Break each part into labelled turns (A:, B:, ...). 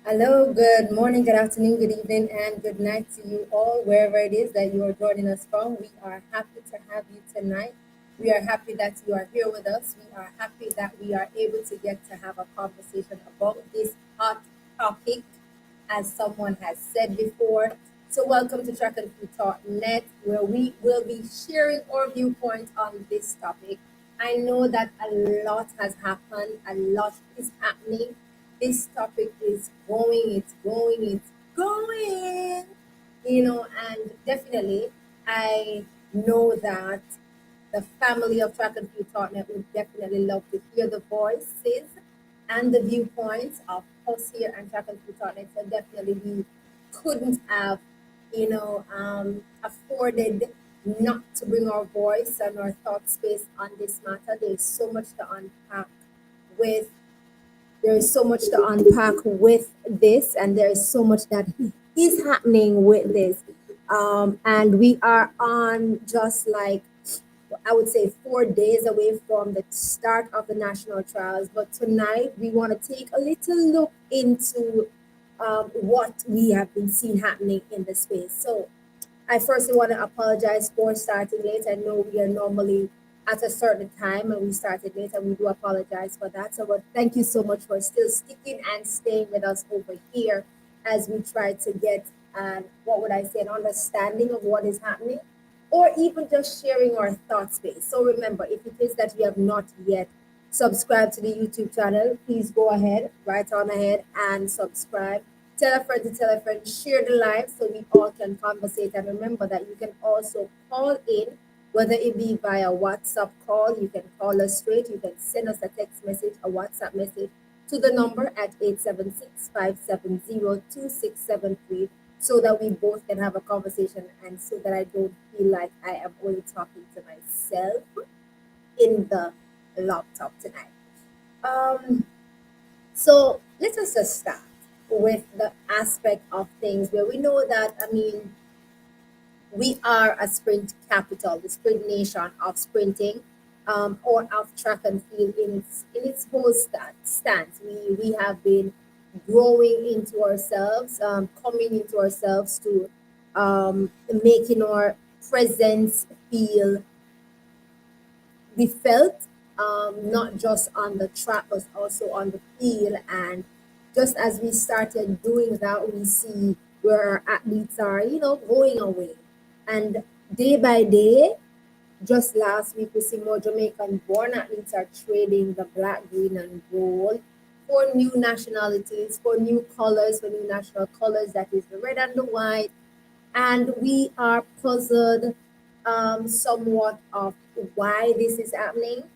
A: Hello, good morning, good afternoon, good evening, and good night to you all, wherever it is that you are joining us from. We are happy to have you tonight. We are happy that you are here with us. We are happy that we are able to get to have a conversation about this hot topic, as someone has said before. So, welcome to Track and Field Talk Net, where we will be sharing our viewpoint on this topic. I know that a lot has happened, a lot is happening. This topic is it's going, and definitely I know that the family of Track and Field Partner would definitely love to hear the voices and the viewpoints of us here and Track and Field Partner. So definitely we couldn't have, afforded not to bring our voice and our thought space on this matter. There's so much to unpack with there is so much to unpack with this, and there is so much that is happening with this. And we are on just like, I would say, 4 days away from the start of the national trials. But tonight, we want to take a little look into what we have been seeing happening in the space. So, I firstly want to apologize for starting late. I know we are normally at a certain time and we started late, and we do apologize for that. So, but thank you so much for still sticking and staying with us over here as we try to get what would I say, an understanding of what is happening, or even just sharing our thought space. So remember, if it is that you have not yet subscribed to the YouTube channel, please go ahead, right on ahead and subscribe. Tell a friend to tell a friend, share the live so we all can conversate. And remember that you can also call in, whether it be via WhatsApp call, you can call us straight, you can send us a text message, a WhatsApp message to the number at 876-570-2673, so that we both can have a conversation and so that I don't feel like I am only talking to myself in the laptop tonight. Um, so let us just start with the aspect of things where we know that, we are a sprint capital, the sprint nation of sprinting, or of track and field in its whole stance. We have been growing into ourselves, coming into ourselves to making our presence feel be felt, not just on the track, but also on the field. And just as we started doing that, we see where our athletes are, going away. And day by day, just last week, we see more Jamaican born athletes are trading the black, green, and gold for new nationalities, for new colors, for new national colors, that is the red and the white. And we are puzzled somewhat of why this is happening.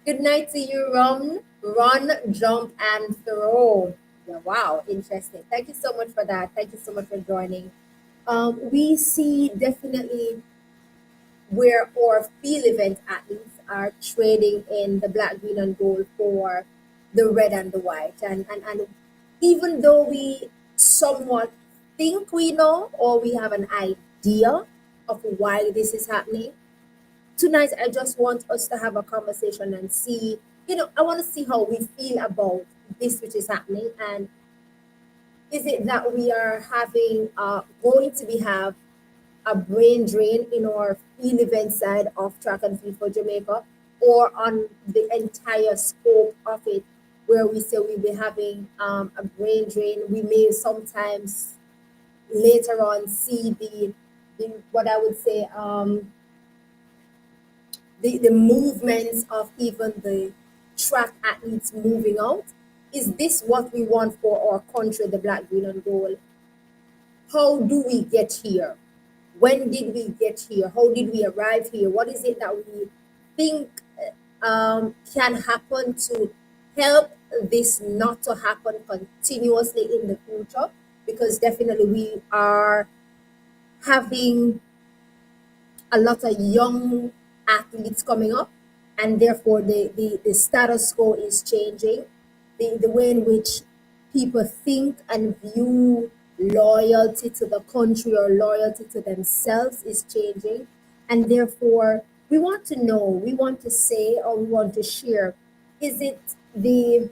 A: Good night to you, Run, jump, and throw. Yeah, wow, interesting. Thank you so much for that. Thank you so much for joining. We see definitely where our field event athletes are trading in the black, green, and gold for the red and the white. And even though we somewhat think we know, or we have an idea of why this is happening, tonight I just want us to have a conversation and see, I want to see how we feel about this which is happening. And is it that we are having going to be have a brain drain in our field event side of track and field for Jamaica, or on the entire scope of it, where we say we'll be having a brain drain? We may sometimes later on see the what I would say, the movements of even the track athletes moving out. Is this what we want for our country, the black, green, and gold? How do we get here? When did we get here? How did we arrive here? What is it that we think can happen to help this not to happen continuously in the future? Because definitely we are having a lot of young athletes coming up, and therefore the status quo is changing. The way in which people think and view loyalty to the country or loyalty to themselves is changing. And therefore, we want to know, we want to say, or we want to share, is it the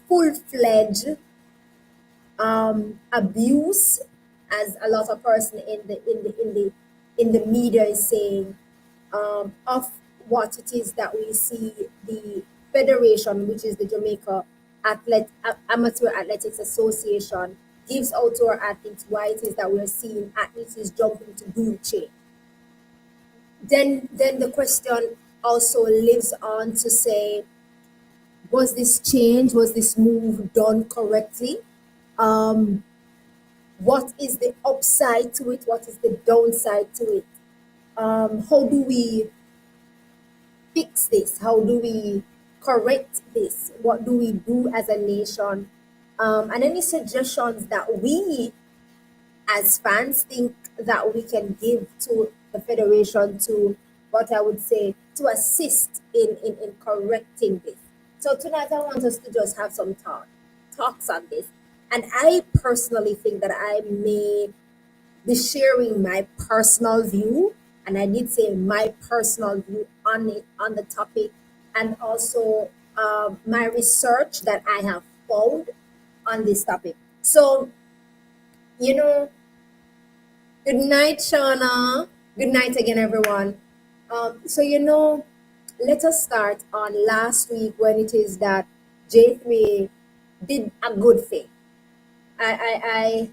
A: full fledged abuse, as a lot of person in the media is saying, of what it is that we see the federation, which is the Jamaica Amateur Athletics Association, gives out to our athletes, why it is that we're seeing athletes is jumping to do change. Then the question also lives on to say, was this change, was this move done correctly? Um, what is the upside to it? What is the downside to it? How do we fix this? How do we correct this? What do we do as a nation? And any suggestions that we as fans think that we can give to the federation, to what I would say, to assist in correcting this. So tonight I want us to just have some talks on this. And I personally think that I may be sharing my personal view, and I did say my personal view on it, on the topic, and also my research that I have found on this topic. So, you know, good night, Shauna. Good night again, everyone. So, let us start on last week, when it is that J3 did a good thing. I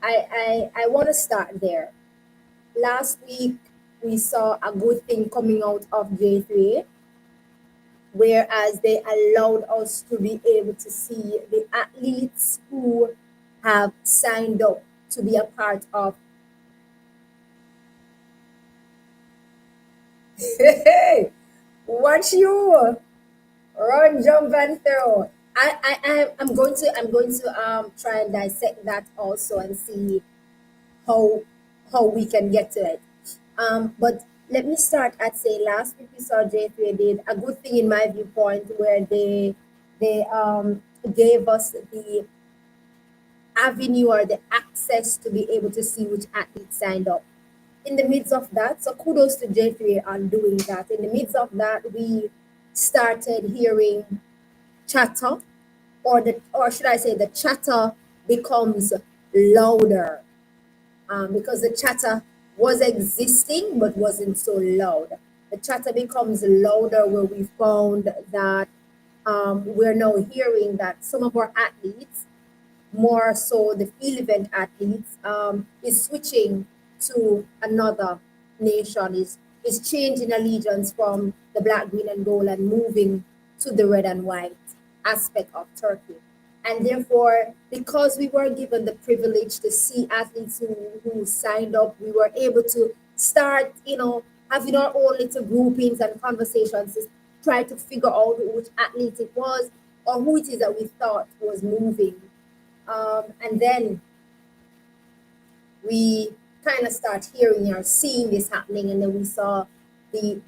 A: I want to start there. Last week, we saw a good thing coming out of J3, whereas they allowed us to be able to see the athletes who have signed up to be a part of. Hey, watch you run, jump, and throw. I'm going to try and dissect that also and see how we can get to it. But let me start at say last week we saw J3 did a good thing in my viewpoint, where they gave us the avenue or the access to be able to see which athletes signed up. In the midst of that, so kudos to J3 on doing that. In the midst of that, we started hearing chatter, or should I say the chatter becomes louder, because the chatter was existing but wasn't so loud. The chatter becomes louder, where we found that we're now hearing that some of our athletes, more so the field event athletes, is switching to another nation, is changing allegiance from the black, green, and gold and moving to the red and white aspect of Turkey. And therefore, because we were given the privilege to see athletes who signed up, we were able to start, having our own little groupings and conversations to try to figure out which athlete it was, or who it is that we thought was moving. And then we kind of start hearing or seeing this happening, and then we saw the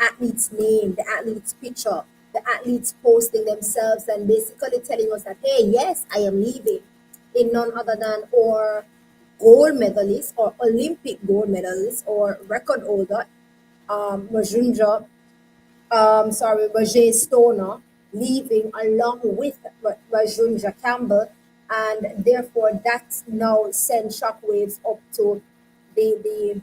A: athlete's name, the athlete's picture, the athletes posting themselves and basically telling us that, hey, yes, I am leaving, in none other than or gold medalist or Olympic gold medalist or record holder, Majunja, Roger Stoner, leaving along with Rajunja Campbell, and therefore that now sends shockwaves up to the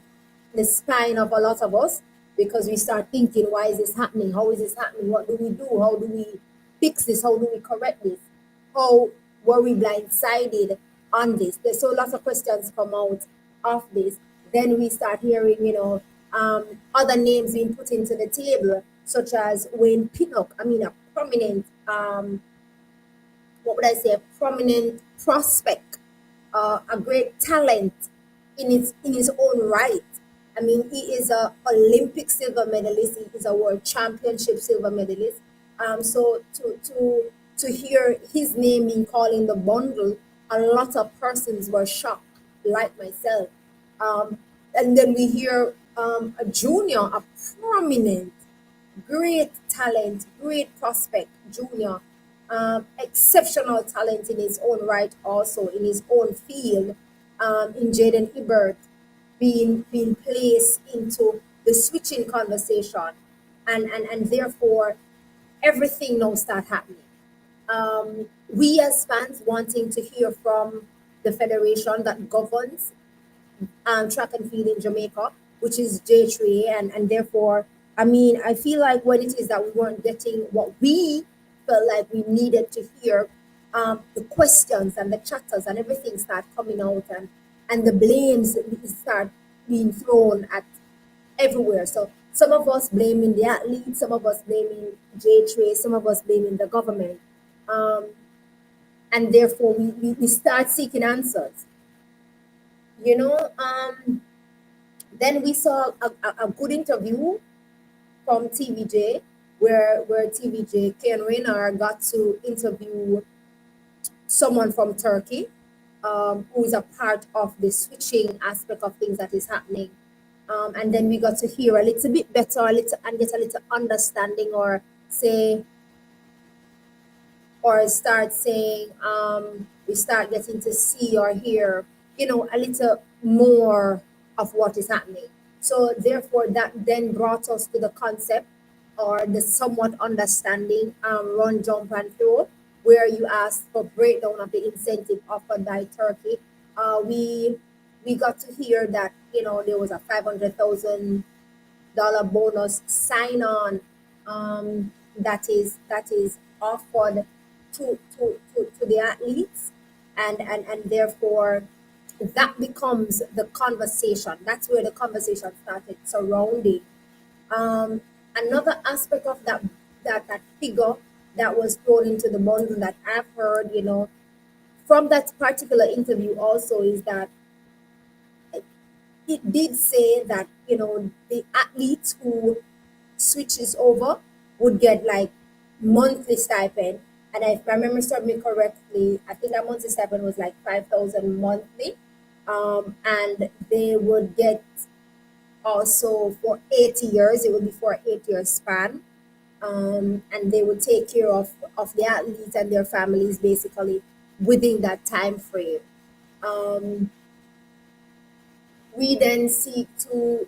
A: the spine of a lot of us, because we start thinking, why is this happening? How is this happening? What do we do? How do we fix this? How do we correct this? How were we blindsided on this? There's so lots of questions come out of this. Then we start hearing, other names being put into the table, such as Wayne Pinnock. I mean, a prominent, what would I say, a prominent prospect, a great talent in his own right. I mean, he is a Olympic silver medalist. He is a world championship silver medalist. So to hear his name being called in the bundle, a lot of persons were shocked, like myself. Um, and then we hear a junior, a prominent, great talent, great prospect, junior, exceptional talent in his own right, also in his own field, in Jaden Ibert, being placed into the switching conversation, and therefore everything now start happening. We as fans wanting to hear from the federation that governs track and field in Jamaica, which is J3, and therefore, I mean, I feel like when it is that we weren't getting what we felt like we needed to hear, the questions and the chatters and everything start coming out, and the blames start being thrown at everywhere. So some of us blaming the athletes, some of us blaming J3, some of us blaming the government, um, and therefore we start seeking answers. You know, then we saw a good interview from TVJ where TVJ Ken Rayner got to interview someone from Turkey, who is a part of the switching aspect of things that is happening. And then we got to hear a little bit better, a little and get a little understanding, or say, or start saying, we start getting to see or hear, a little more of what is happening. So therefore, that then brought us to the concept or the somewhat understanding, run, jump, and throw, where you asked for breakdown of the incentive offered by Turkey. We got to hear that there was a $500,000 bonus sign on, that is offered to the athletes, and therefore that becomes the conversation. That's where the conversation started surrounding, um, another aspect of that figure that was thrown into the bundle that I've heard, from that particular interview also, is that it did say that the athletes who switches over would get like monthly stipend. And if I remember me correctly, I think that monthly stipend was like 5,000 monthly. And they would get also for 80 years, it would be for an 8 year span. And they would take care of the athletes and their families basically within that time frame. Um, we then seek to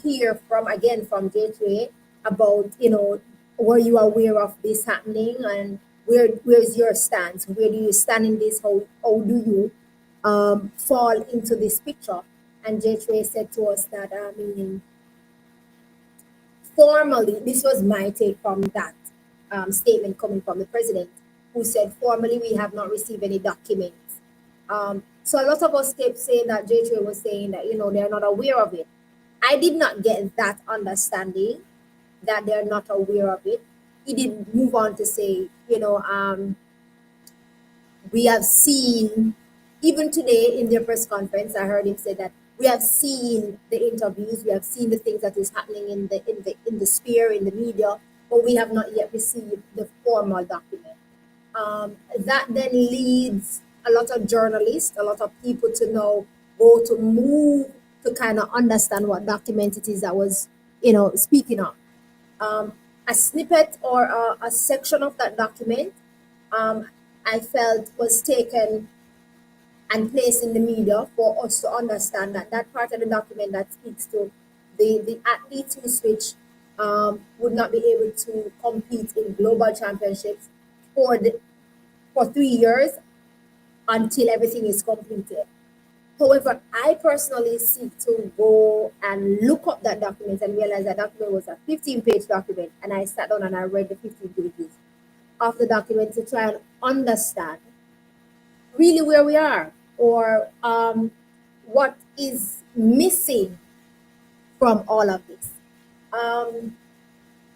A: hear from, again, from Gateway about, were you aware of this happening, and where's your stance, where do you stand in this, how do you fall into this picture. And Gateway said to us that, I mean, formally, this was my take from that statement coming from the president, who said, formally, we have not received any documents. So a lot of us kept saying that J3 was saying that, they're not aware of it. I did not get that understanding that they're not aware of it. He did move on to say, we have seen, even today in their press conference, I heard him say that we have seen the interviews, we have seen the things that is happening in the sphere, in the media, but we have not yet received the formal document. That then leads a lot of journalists, a lot of people to know, go to move to kind of understand what document it is that was, speaking of. Um, a snippet or a section of that document, um, I felt was taken and placed in the media for us to understand that that part of the document that speaks to the athletes who switch, would not be able to compete in global championships for the for 3 years until everything is completed. However, I personally seek to go and look up that document and realize that document was a 15-page document, and I sat down and I read the 15 pages of the document to try and understand really where we are, or what is missing from all of this. Um,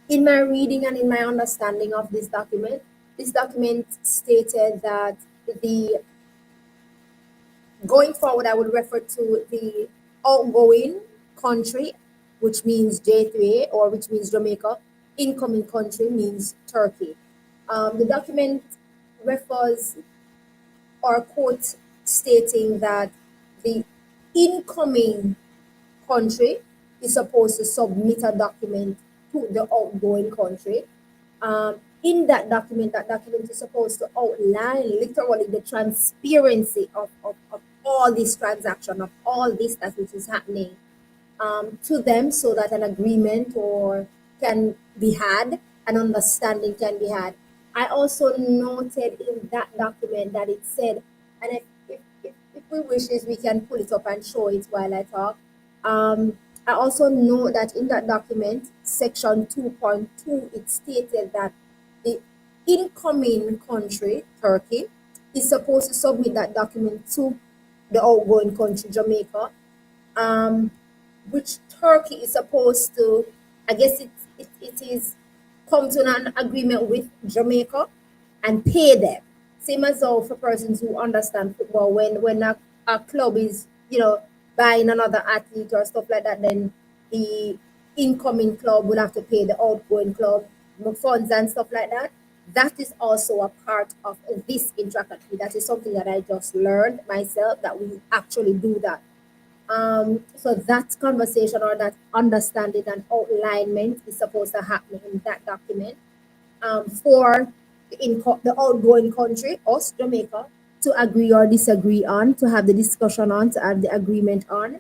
A: in my reading and in my understanding of this document stated that the going forward, I would refer to the outgoing country, which means J3, or which means Jamaica. Incoming country means Turkey. The document refers or quote stating that the incoming country is supposed to submit a document to the outgoing country. In that document is supposed to outline literally the transparency of all this transaction, of all this that which is happening, to them, so that an agreement or can be had, an understanding can be had. I also noted in that document that it said, and if we wishes, we can pull it up and show it while I talk. I also know that in that document, section 2.2, it stated that the incoming country, Turkey, is supposed to submit that document to the outgoing country, Jamaica, um, which Turkey is supposed to, I guess it is come to an agreement with Jamaica and pay them. Same as though for persons who understand football, when a club is, buying another athlete or stuff like that, then the incoming club will have to pay the outgoing club funds and stuff like that. That is also a part of this intractly. That is something that I just learned myself, that we actually do that. So that conversation or that understanding and outlinement is supposed to happen in that document, for the outgoing country, us, Jamaica, to agree or disagree on, to have the discussion on, to have the agreement on.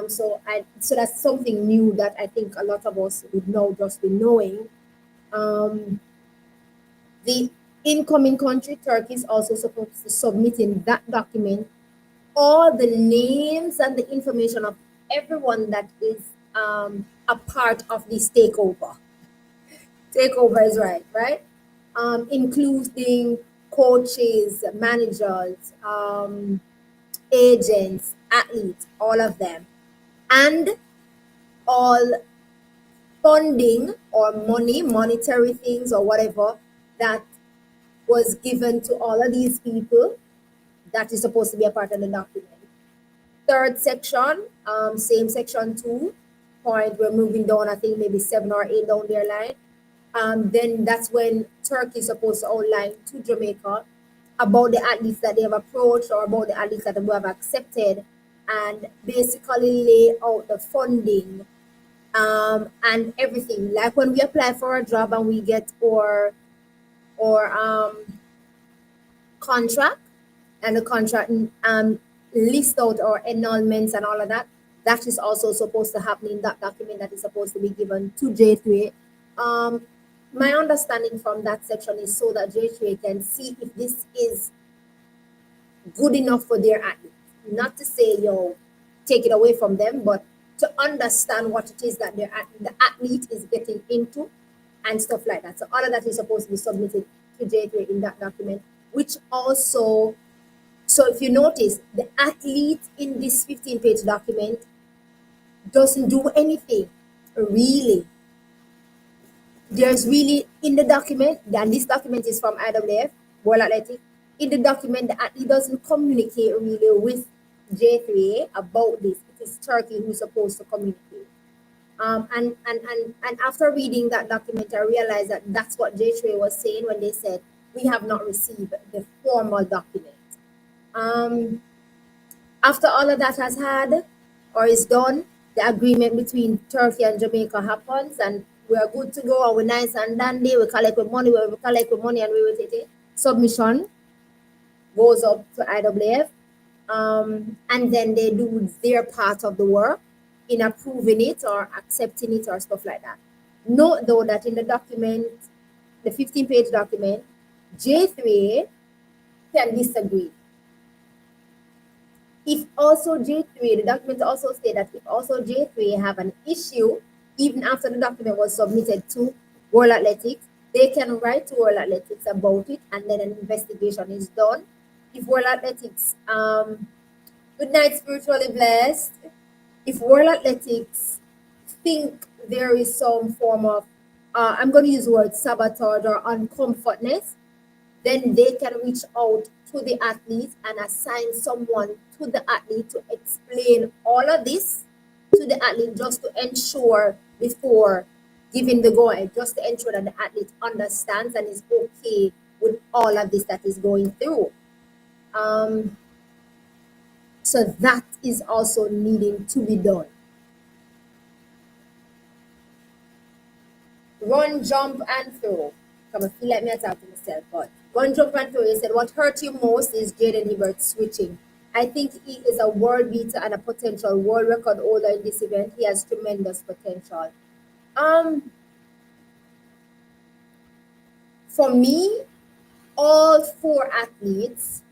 A: So that's something new that I think a lot of us would know, just be knowing. Um, the incoming country, Turkey, is also supposed to submit in that document all the names and the information of everyone that is a part of this takeover. Takeover is right, right? Including coaches, managers, agents, athletes, all of them, and all funding or money, monetary things or whatever that was given to all of these people that is supposed to be a part of the document. Third section, same section 2 point, we're moving down, I think maybe 7 or 8 down their line. Then that's when Turkey is supposed to outline to Jamaica about the athletes that they have approached or about the athletes that they have accepted, and basically lay out the funding, and everything. Like when we apply for a job and we get our contract, and the contract list out our annulments and all of that. That is also supposed to happen in that document that is supposed to be given to J3. Um, my understanding from that section is so that J3 can see if this is good enough for their athlete. Not to say, take it away from them, but to understand what it is that the athlete is getting into and stuff like that. So all of that is supposed to be submitted to J3 in that document, which also, so if you notice, the athlete in this 15-page document doesn't do anything really. There's really in the document, and this document is from IWF, World Athletic. In the document, the athlete doesn't communicate really with J3 about this. It is Turkey who's supposed to communicate. And after reading that document, I realized that that's what J3 was saying when they said, we have not received the formal document. Um, After all of that has had or is done, the agreement between Turkey and Jamaica happens, and we are good to go, and we're nice and dandy. We collect with money, we collect with money, and we will take it. Submission goes up to IWF, and then they do their part of the work in approving it or accepting it or stuff like that. Note though that in the document, the 15-page document, J3 can disagree. If also J3, the document also state that if also J3 have an issue, even after the document was submitted to World Athletics, they can write to World Athletics about it, and then an investigation is done. If World Athletics, good night, spiritually blessed. If World Athletics think there is some form of, I'm going to use the word sabotage or uncomfortness, then they can reach out to the athlete and assign someone to the athlete to explain all of this to the athlete, just to ensure before giving the go ahead, just to ensure that the athlete understands and is okay with all of this that is going through. Um, so that is also needing to be done. Run, jump, and throw. Come on, feel like me talk to myself, but run, jump, and throw. You said what hurt you most is Jaden Hibbert switching. I think he is a world beater and a potential world record holder in this event. He has tremendous potential. Um, For me, all four athletes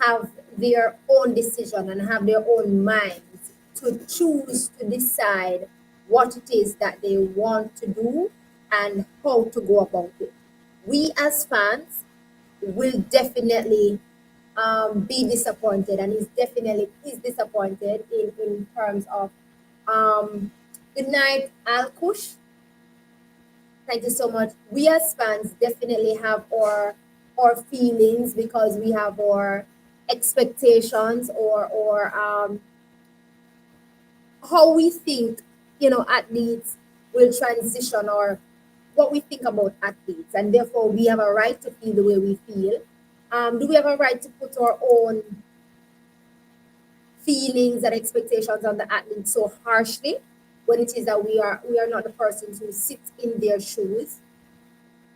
A: have their own decision and have their own minds to choose to decide what it is that they want to do and how to go about it. We as fans will definitely be disappointed, and is disappointed in terms of good night Al Kush. Thank you so much. We as fans definitely have our feelings because we have our expectations or how we think, athletes will transition, or what we think about athletes, and therefore we have a right to feel the way we feel. Do we have a right to put our own feelings and expectations on the athletes so harshly when it is that we are not the persons who sit in their shoes?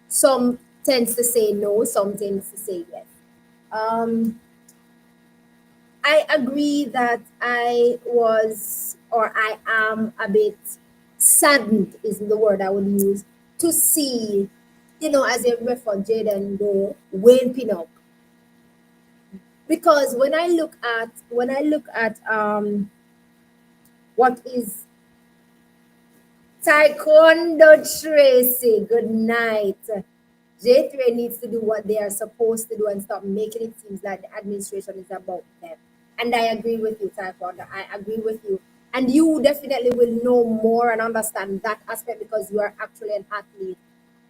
A: Some tends to say no, some tends to say yes. Um, I agree that I am a bit saddened, is the word I would use, to see, as a refer Jaden go Wayne Pinnock. Because when I look at what is Taekwondo Tracy, good night. J3 needs to do what they are supposed to do and stop making it seem like the administration is about them. And I agree with you, Taekwondo. I agree with you. And you definitely will know more and understand that aspect because you are actually an athlete.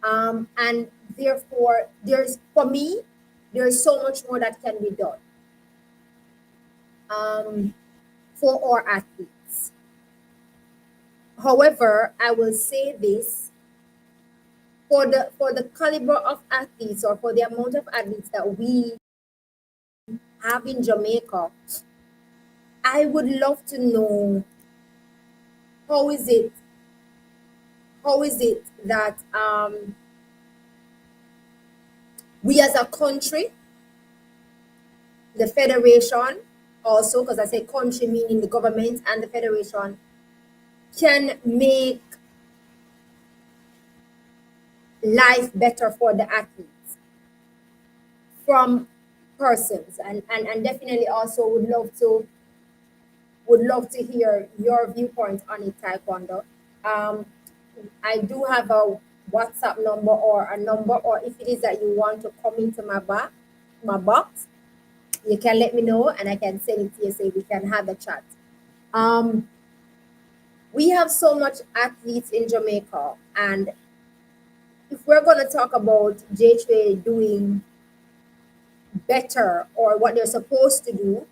A: And therefore, for me, there's so much more that can be done um, for our athletes. However, I will say this, for the caliber of athletes, or for the amount of athletes that we have in Jamaica, I would love to know how is it that we as a country, the federation also, because I say country meaning the government and the federation, can make life better for the athletes from persons, and definitely also would love to hear your viewpoint on it, Taekwondo. Um, I do have a WhatsApp number, or a number, or if it is that you want to come into my box, you can let me know and I can send it to you so we can have a chat. Um, we have so much athletes in Jamaica, and if we're gonna talk about JHA doing better or what they're supposed to do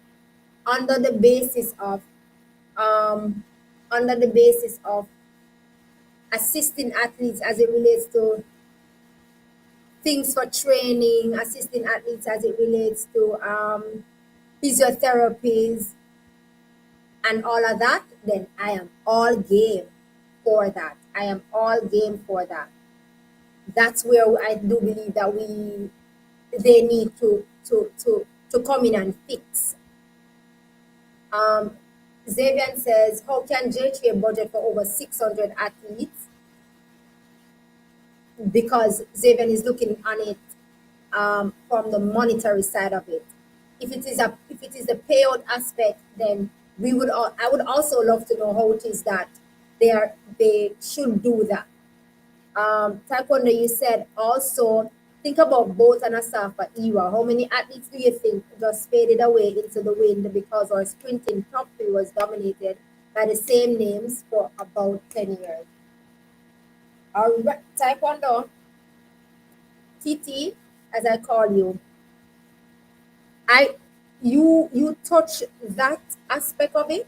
A: under the basis of um, under the basis of assisting athletes as it relates to things for training, assisting athletes as it relates to physiotherapies and all of that, then I am all game for that. I am all game for that. That's where I do believe that they need to come in and fix. Um, Xavier says, how can JHA budget for over 600 athletes? Because Xavier is looking on it from the monetary side of it. If it is the payout aspect, then I would also love to know how it is that they should do that. Taekwondo, you said also think about both and Asafa era. How many athletes do you think just faded away into the wind because our sprinting top three was dominated by the same names for about 10 years? All right, Taekwondo, TT, as I call you, I you touch that aspect of it,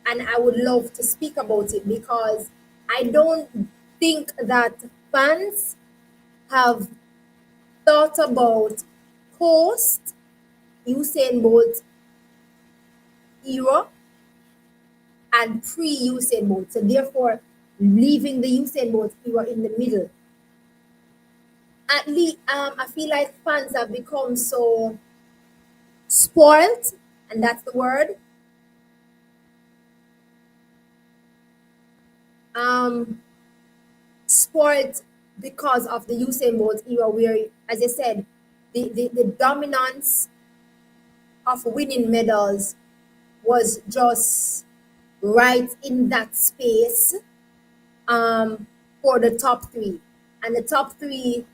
A: and I would love to speak about it because I don't think that fans have thought about post Usain Bolt era and pre Usain Bolt. So therefore, leaving the Usain Bolt era in the middle. At least, I feel like fans have become so spoiled, and that's the word. Um, spoiled because of the Usain Bolt era, where, as I said, the dominance of winning medals was just right in that space, um, for the top three. And the top three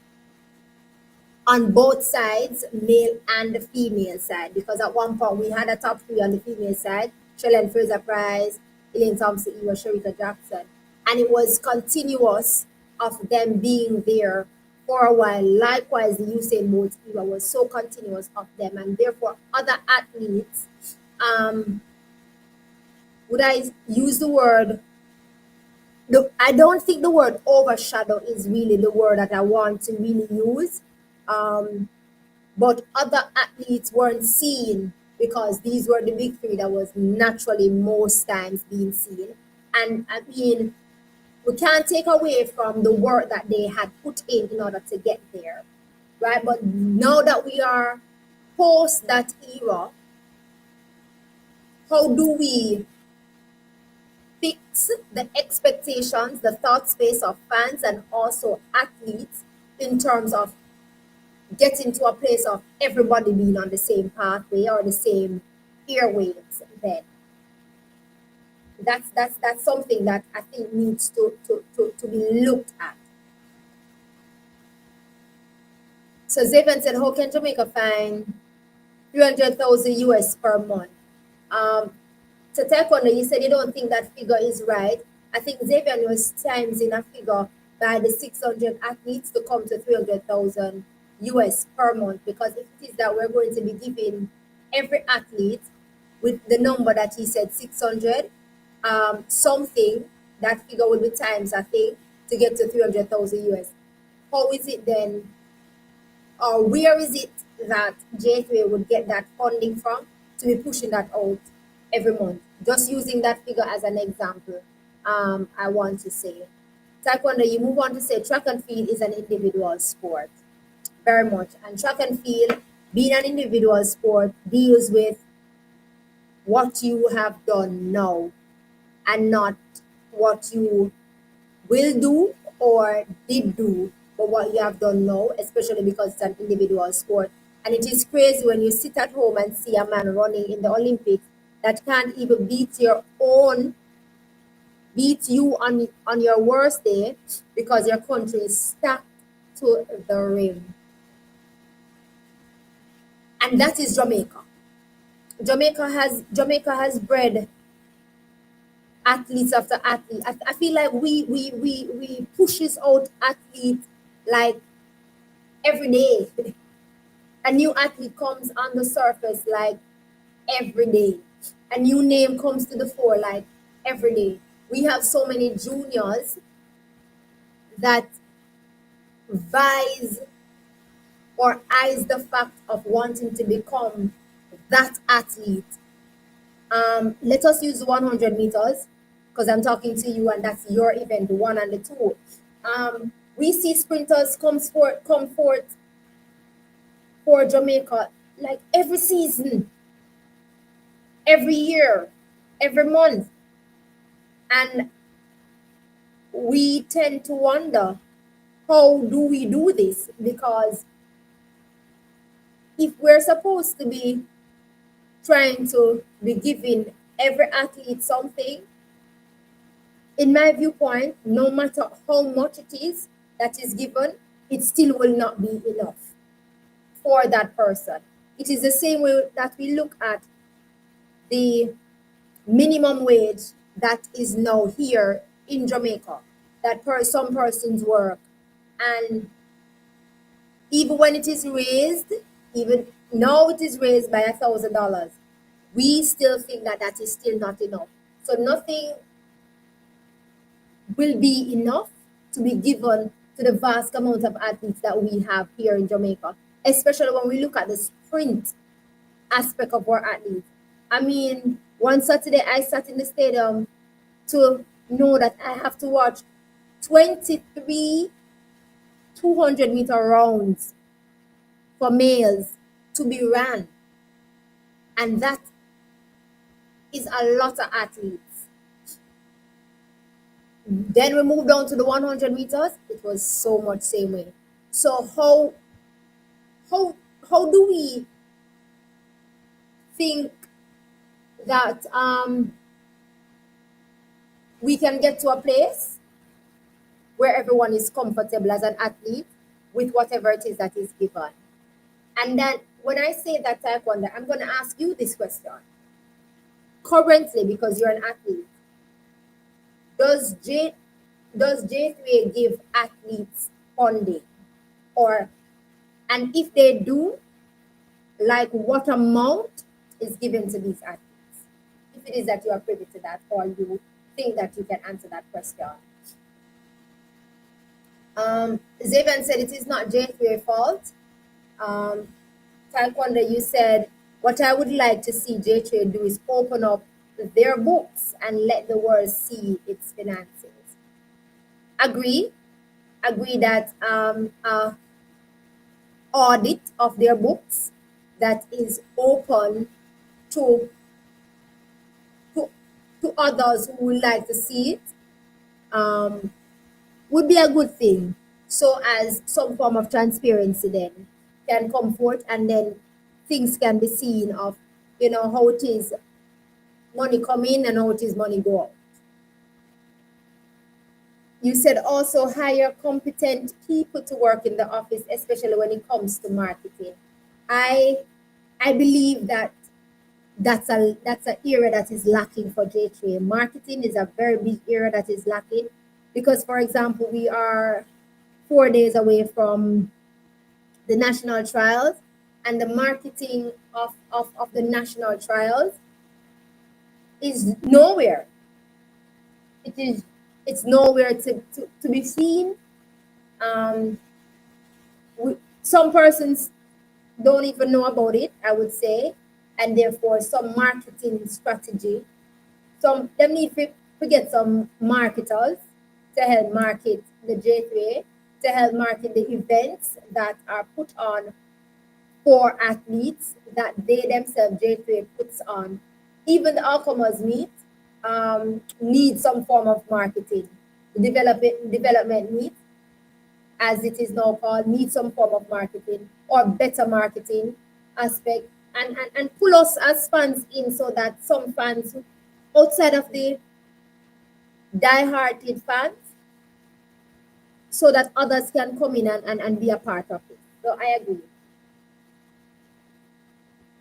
A: on both sides, male and the female side, because at one point we had a top three on the female side: Shellen Fraser Price, Elaine Thompson, Ewa, Sharika Jackson, and it was continuous of them being there for a while. Likewise, the Usain Bolt era was so continuous of them, and therefore other athletes, um, would I use the word? I don't think the word overshadow is really the word that I want to really use. Um, but other athletes weren't seen because these were the big three that was naturally most times being seen. And I mean, we can't take away from the work that they had put in order to get there, right? But now that we are post that era, how do we fix the expectations, the thought space of fans and also athletes in terms of getting to a place of everybody being on the same pathway or the same airwaves? Then that's something that I think needs to be looked at. So Zayvon said, how can Jamaica find 300,000 US per month? Um, to taekwondo, you said you don't think that figure is right. I think Xavier was times in a figure by the 600 athletes to come to 300,000 US per month, because if it is that we're going to be giving every athlete with the number that he said, 600, something, that figure will be times, I think, to get to 300,000 US. How is it then, or where is it that J3 would get that funding from to be pushing that out every month? Just using that figure as an example, I want to say. Taekwondo, you move on to say track and field is an individual sport. Very much. And track and field, being an individual sport, deals with what you have done now and not what you will do or did do, but what you have done now, especially because it's an individual sport. And it is crazy when you sit at home and see a man running in the Olympics that can't even beat you on your worst day, because your country is stacked to the rim. And that is Jamaica. Jamaica has bred athletes after athlete. I feel like we pushes out athletes like every day. A new athlete comes on the surface like every day. A new name comes to the fore like every day. We have so many juniors that vies or eyes the fact of wanting to become that athlete. Let us use 100 meters, because I'm talking to you and that's your event, the one and the two. We see sprinters come forth for Jamaica like every season, every year, every month. And we tend to wonder, how do we do this? Because if we're supposed to be trying to be giving every athlete something, in my viewpoint, no matter how much it is that is given, it still will not be enough for that person. It is the same way that we look at the minimum wage that is now here in Jamaica, that some persons work. And even when it is raised, even now it is raised by $1,000, we still think that that is still not enough. So nothing will be enough to be given to the vast amount of athletes that we have here in Jamaica, especially when we look at the sprint aspect of our athletes. I mean, one Saturday I sat in the stadium to know that I have to watch 23 200-meter rounds for males to be ran. And that is a lot of athletes. Then we moved on to the 100 meters. It was so much same way. So how how do we think that we can get to a place where everyone is comfortable as an athlete with whatever it is that is given? And then when I say that taekwondo, I'm going to ask you this question. Currently, because you're an athlete, does J does J3 give athletes funding? Or, and if they do, like what amount is given to these athletes? If it is that you are privy to that, or you think that you can answer that question. Zaven said it is not J3 fault. Um, Taekwondo, you said, what I would like to see J3 do is open up their books and let the world see its finances. Agree, agree that audit of their books that is open to to, to others who would like to see it um, would be a good thing. So as some form of transparency then can come forth, and then things can be seen of, how it is money come in and how it is money go out. You said also hire competent people to work in the office, especially when it comes to marketing. I I believe that that's an area that is lacking for J3. Marketing is a very big area that is lacking because, for example, we are 4 days away from the national trials, and the marketing of the national trials is nowhere. It is it's nowhere to be seen. Um, some persons don't even know about it, I would say, and therefore some marketing strategy. Some them need to get some marketers to help market the J3, to help market the events that are put on for athletes that they themselves J3 puts on. Even the outcomers meet need some form of marketing. The development meet, as it is now called, need some form of marketing or better marketing aspect, and pull us as fans in, so that some fans outside of the die-hearted fans, so that others can come in and be a part of it. So I agree.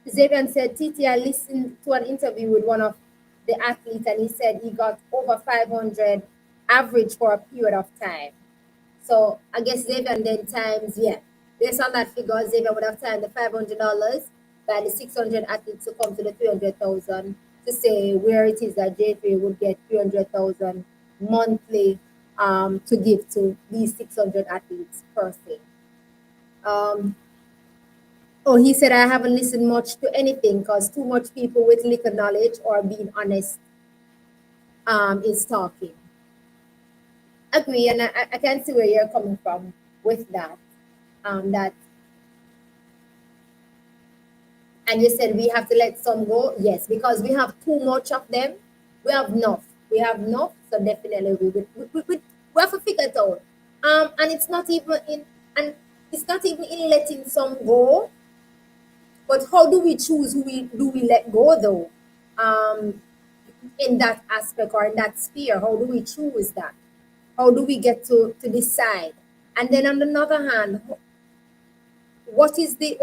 A: Xavier said, TT, I listened to an interview with one of the athletes, and he said he got over 500 average for a period of time. So I guess Xavier then times, yeah, based on that figure, Xavier would have timed the $500 by the 600 athletes to come to the 300,000, to say where it is that J3 would get 300,000 monthly to give to these 600 athletes per se. Um, Oh, he said, I haven't listened much to anything because too much people with little knowledge or being honest is talking. Agree, and I can see where you're coming from with that. That, and you said we have to let some go. Yes, because we have too much of them. We have enough. We have enough, so definitely we have to figure it out. And it's not even in, and it's not even in letting some go. But how do we choose who we do we let go though? In that aspect or in that sphere, how do we choose that? How do we get to decide? And then on the other hand, what is the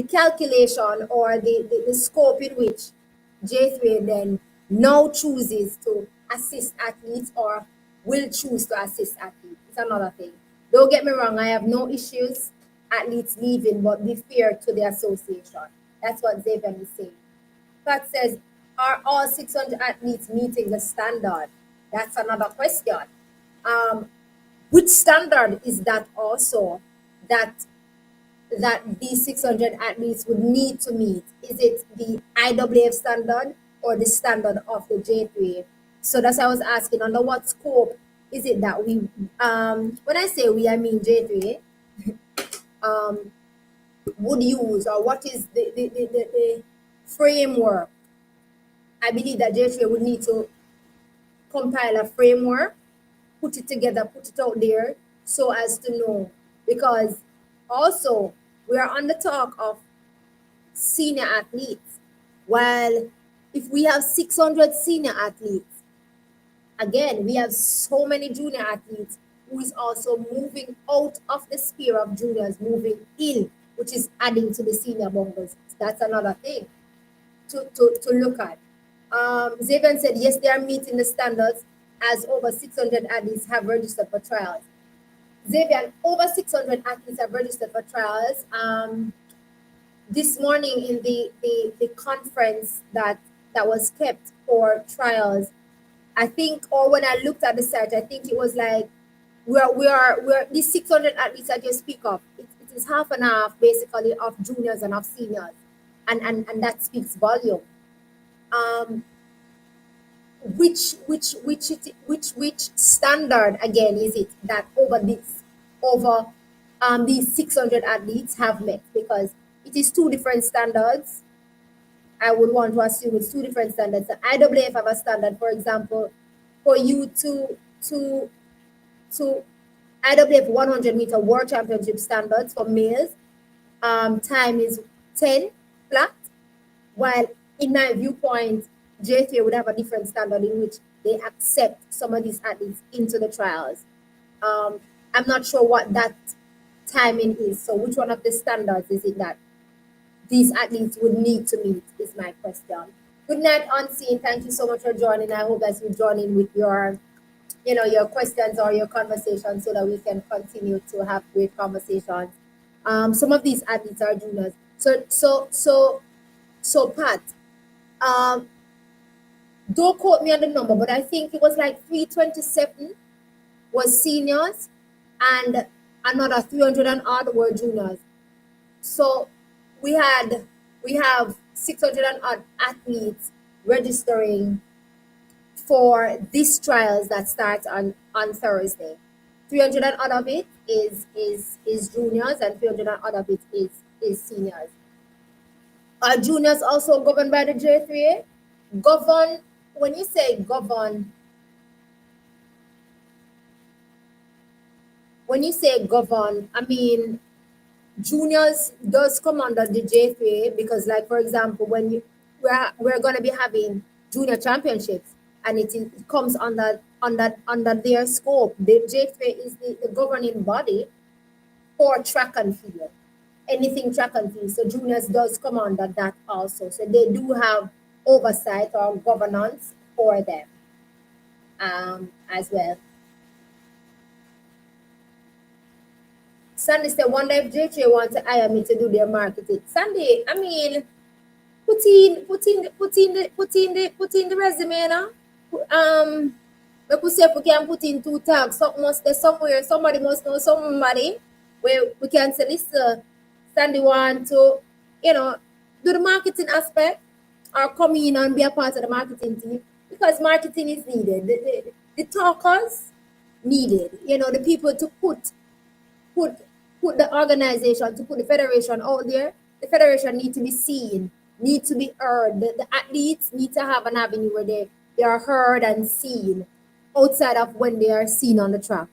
A: calculation or the scope in which J3 then now chooses to assist athletes or will choose to assist athletes? It's another thing. Don't get me wrong, I have no issues athletes leaving, but be fair to the association. That's what Xavier is saying. Pat says, are all 600 athletes meeting the standard? That's another question. Um, which standard is that also that these 600 athletes would need to meet? Is it the IAAF standard or the standard of the J3? So that's why I was asking, under what scope is it that we, when I say we, I mean J3, um, would use, or what is the framework? I believe that J3 would need to compile a framework, put it together, put it out there so as to know. Because also, we are on the talk of senior athletes. While if we have 600 senior athletes, again, we have so many junior athletes who is also moving out of the sphere of juniors, moving in, which is adding to the senior bongos. That's another thing to look at. Xavier said, yes, they are meeting the standards as over 600 athletes have registered for trials. Xavier, over 600 athletes have registered for trials. This morning in the conference that was kept for trials, I think, or when I looked at the site, I think it was like we're these 600 athletes I just speak of. It is half and half basically of juniors and of seniors, and that speaks volume. Um, which standard again is it that over these 600 athletes have met? Because it is two different standards. I would want to assume it's two different standards. The IAAF have a standard, for example, for you to IAAF 100-meter world championship standards for males. Time is 10 flat, while in my viewpoint, J3 would have a different standard in which they accept some of these athletes into the trials. I'm not sure what that timing is. So which one of the standards is it that these athletes would need to meet is my question. Good night, Unseen. Thank you so much for joining. I hope that you join in with your, your questions or your conversations so that we can continue to have great conversations. Some of these athletes are juniors. So Pat, um, don't quote me on the number, but I think it was like 327 was seniors and another 300 and odd were juniors. So we have 600 and odd athletes registering for these trials that start on Thursday. 300 and odd of it is juniors and 300 and odd of it is seniors. Are juniors also governed by the J3A? Govern, when you say govern, I mean juniors does come under the J3A because, like for example, when we're going to be having junior championships, and it comes under their scope. The J3A is the governing body for track and field, anything track and field. So juniors does come under that also. So they do have oversight or governance for them as well. Sandy said, wonder if J3A want to hire me to do their marketing. Sandy, I mean, put in the resume, you know. Like we say, if we can put in two tags, something must there somewhere. Somebody must know somebody where we can say, listen, Sandy want to, do the marketing aspect or come in and be a part of the marketing team, because marketing is needed. The talkers needed, the people to put put the organization, to put the federation out there. The federation need to be seen, need to be heard. The athletes need to have an avenue where they are heard and seen outside of when they are seen on the track.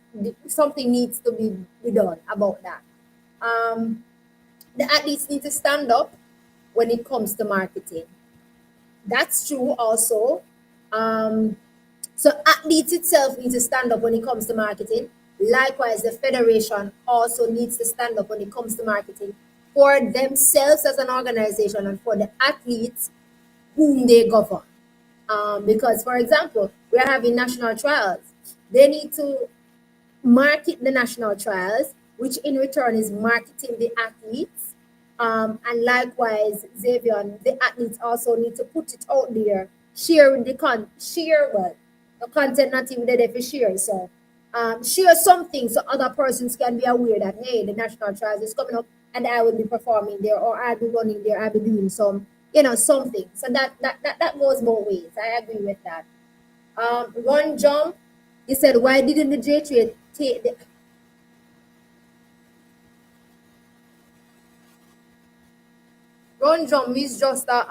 A: Something needs to be done about that. The athletes need to stand up when it comes to marketing. That's true also. So athletes itself need to stand up when it comes to marketing. Likewise, the federation also needs to stand up when it comes to marketing for themselves as an organization and for the athletes whom they govern. Because, for example, we're having national trials. They need to market the national trials, which in return is marketing the athletes. And likewise, Xavier, the athletes also need to put it out there, share the content not even there for share. So share something so other persons can be aware that hey, the national trials is coming up and I will be performing there, or I'll be running there, I'll be doing something. So that goes both ways. I agree with that. One jump, he said, why didn't the J3 take the Ron Drum is just a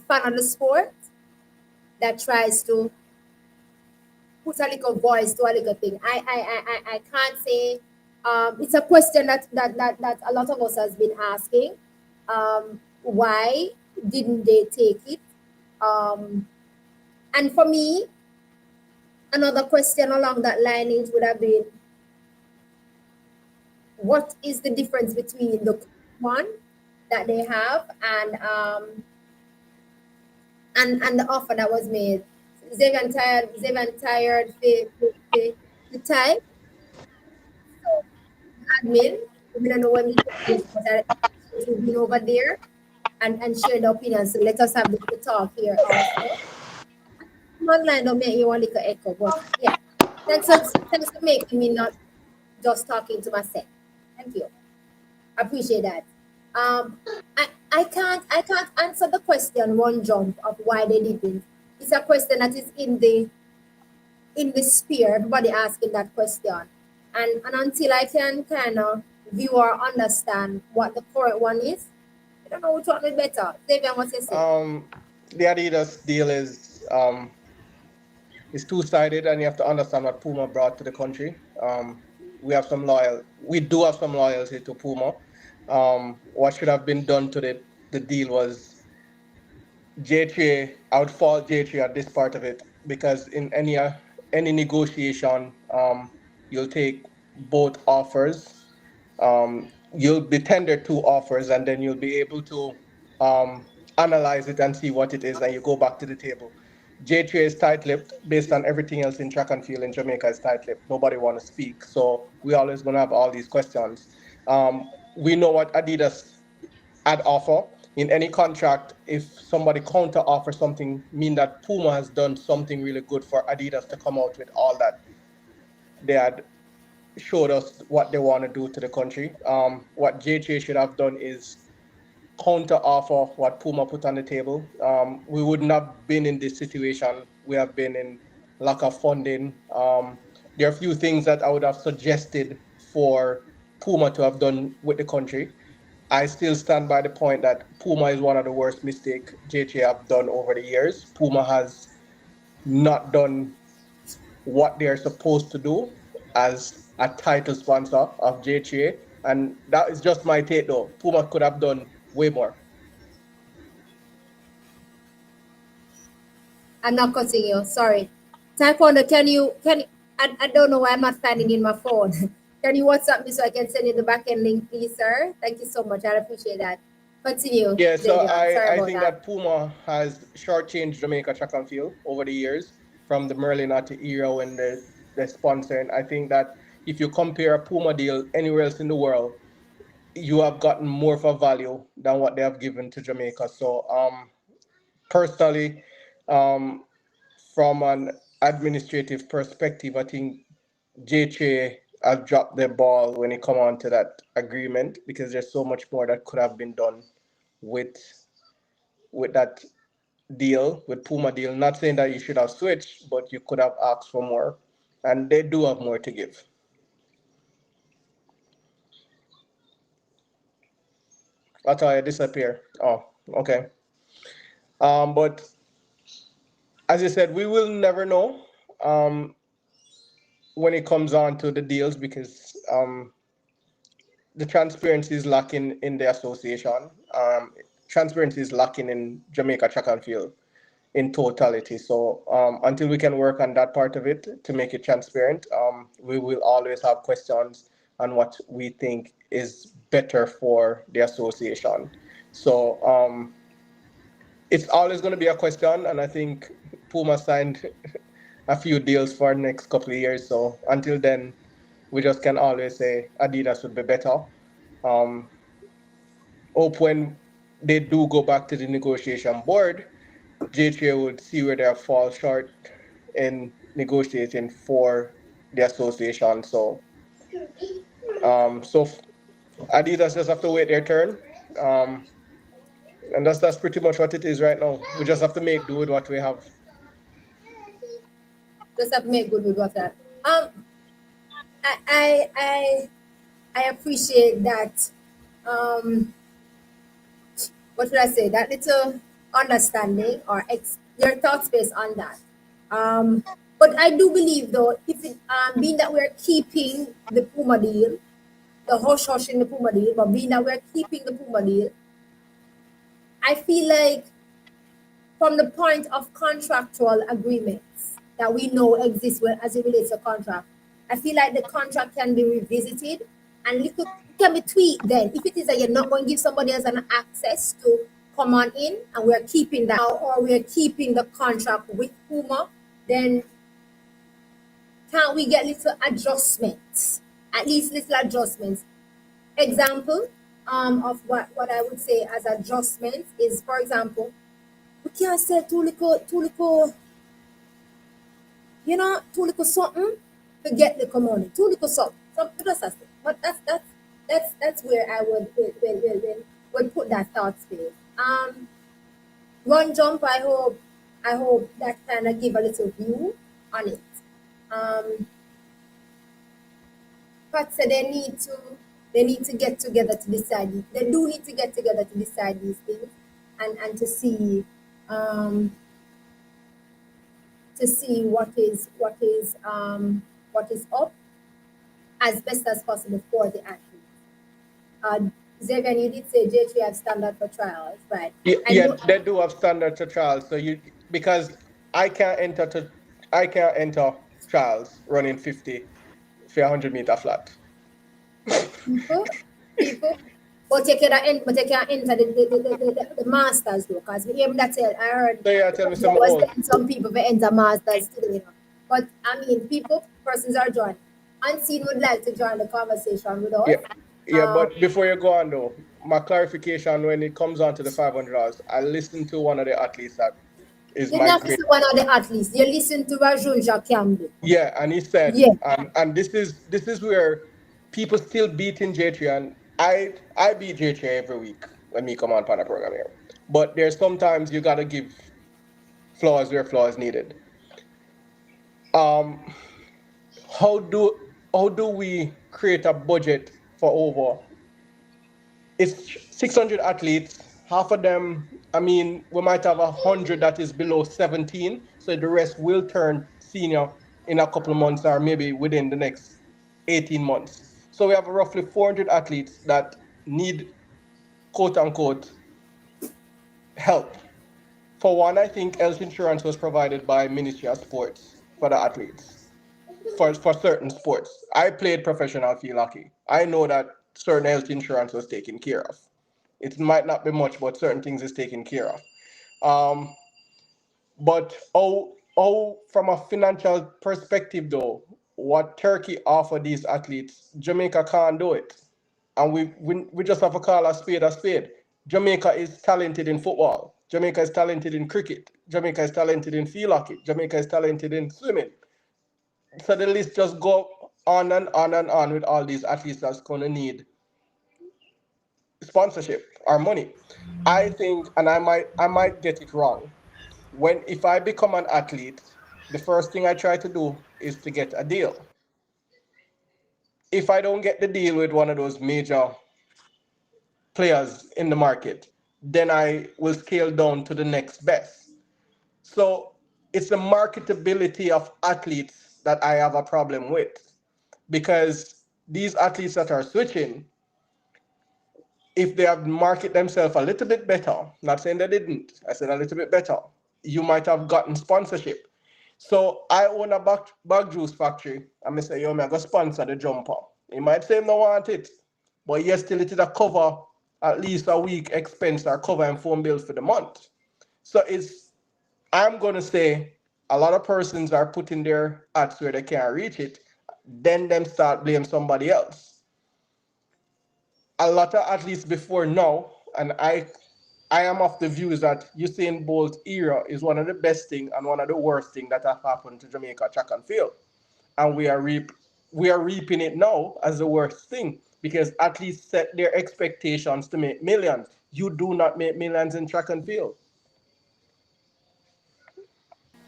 A: fan of the sport. that tries to put a little voice to a little thing. I can't say it's a question that a lot of us has been asking. Why didn't they take it? Um, and for me, another question along that lineage would have been, what is the difference between the one that they have and the offer that was made? They've tired the time. So admin, we don't know when we take this, but we've been over there and share the opinions. So let us have the talk here also. Online don't make you want like echo, but yeah. Thanks for making me not just talking to myself. Thank you. Appreciate that. Um, I can't answer the question one jump of why they didn't. It's a question that is in the sphere. Everybody asking that question, and until I can kind of view or understand what the current one is, I don't know which one is better. Xavier, what you say?
B: The Adidas deal is two sided, and you have to understand what Puma brought to the country. We do have some loyalty to Puma. What should have been done to the deal was J3, I would fault J3 at this part of it because in any negotiation, you'll take both offers. You'll be tendered two offers, and then you'll be able to analyze it and see what it is, and you go back to the table. J3 is tight-lipped based on everything else in track and field in Jamaica is tight-lipped. Nobody want to speak, so we always gonna have all these questions. We know what Adidas at offer in any contract. If somebody counter offer something, mean that Puma has done something really good for Adidas to come out with all that they had showed us what they want to do to the country. What JJ should have done is counter offer what Puma put on the table. We wouldn't have been in this situation. We have been in lack of funding. There are a few things that I would have suggested for Puma to have done with the country. I still stand by the point that Puma is one of the worst mistakes JJ have done over the years. Puma has not done what they're supposed to do as a title sponsor of JTA, and that is just my take though. Puma could have done way more.
A: I'm not cutting you. Sorry. Taekwondo, I don't know why I'm not finding in my phone. Can you WhatsApp me so I can send you the back end link, please, sir? Thank you so much. I appreciate that. Continue,
B: Yeah, so
A: Xavier. Sorry
B: I
A: about
B: think
A: that.
B: that Puma has shortchanged Jamaica track and field over the years from the Merlinati era when they're sponsoring. I think that if you compare a Puma deal anywhere else in the world, you have gotten more of a value than what they have given to Jamaica. So personally, um, from an administrative perspective, I think JJ have dropped the ball when it come on to that agreement because there's so much more that could have been done with that deal, with Puma deal. Not saying that you should have switched, but you could have asked for more, and they do have more to give. That's how I disappear. Oh, okay. But as I said, we will never know when it comes on to the deals because the transparency is lacking in the association. Transparency is lacking in Jamaica track and field in totality. So until we can work on that part of it to make it transparent, we will always have questions on what we think is better for the association. So it's always going to be a question, and I think Puma signed a few deals for the next couple of years. So until then, we just can always say Adidas would be better. Um, Hope when they do go back to the negotiation board, JTA would see where they fall short in negotiating for the association. So Adidas just have to wait their turn, um, and that's pretty much what it is right now. We just have to make do with what we have.
A: Just have to make good with what that. I I I, I appreciate that. Um, what should I say? That little understanding or your thoughts based on that. Um, but I do believe though, if it being that we're keeping the Puma deal, the hush hush in the Puma deal, but being that we're keeping the Puma deal, I feel like from the point of contractual agreements that we know exist as it relates to contract, I feel like the contract can be revisited and little can be tweaked then. If it is that you're not going to give somebody else an access to come on in and we're keeping that now or we're keeping the contract with Puma, then can't we get little adjustments? At least little adjustments. Example of what I would say as adjustments is, for example, we can't sell too little, too little something to get little money. Too little something. Something just as but that's where I would put that thought space. Run jump. I hope that kind of give a little view on it. Um, but so they need to get together to decide. They do need to get together to decide these things, and um, to see what is up as best as possible for the athletes. Uh, Xavier, you did say J3 have standard for trials, right?
B: Yeah,
A: I
B: yeah,
A: know.
B: they do have standard to trials. So you because I can't enter to I can't enter trials running 50 for 100-meter flat.
A: People, but you can enter the masters though, because we hear that tell I heard
B: So yeah, tell me
A: there
B: some
A: was
B: old.
A: then some people that enter masters too. But I mean, persons are joining. Unseen would like to join the conversation with us.
B: Yeah, yeah.
A: Um,
B: But before you go on though, my clarification when it comes on to the $500, I listened to one of the athletes that is
A: you
B: my
A: not
B: great.
A: listen one of the athletes. You listen to Rajul Campbell.
B: Yeah, and he said,
A: Yeah,
B: and this is where people still beating J3, and I beat J3 every week when me come on the program here. But there's sometimes you gotta give flaws where flaws needed. Um, how do how do we create a budget for over? It's 600 athletes. Half of them, I mean, we might have 100 that is below 17, so the rest will turn senior in a couple of months or maybe within the next 18 months. So we have roughly 400 athletes that need quote unquote help. For one, I think health insurance was provided by Ministry of Sports for the athletes for certain sports. I played professional field hockey. I know that certain health insurance was taken care of. It might not be much, but certain things is taken care of. Um, but from a financial perspective, though, what Turkey offer these athletes, Jamaica can't do it, and we just have to call a spade a spade. Jamaica is talented in football. Jamaica is talented in cricket. Jamaica is talented in field hockey. Jamaica is talented in swimming. So the list just go on and on and on with all these athletes that's gonna need sponsorship or money. I think, and I might get it wrong. When if I become an athlete, the first thing I try to do is to get a deal. If I don't get the deal with one of those major players in the market, then I will scale down to the next best. So it's the marketability of athletes that I have a problem with because these athletes that are switching, if they have market themselves a little bit better, not saying they didn't, I said a little bit better, you might have gotten sponsorship. So I own a bag juice factory, and I say, yo, me I go sponsor the jumper. You might say no want it, but yes, still it is a cover at least a week expense or cover and phone bills for the month. So I'm gonna say a lot of persons are putting their ads where they can't reach it, then them start blame somebody else. A lot of athletes before now, and I am of the views that Usain Bolt era is one of the best thing and one of the worst thing that have happened to Jamaica track and field. And we are reaping it now as the worst thing because athletes set their expectations to make millions. You do not make millions in track and field.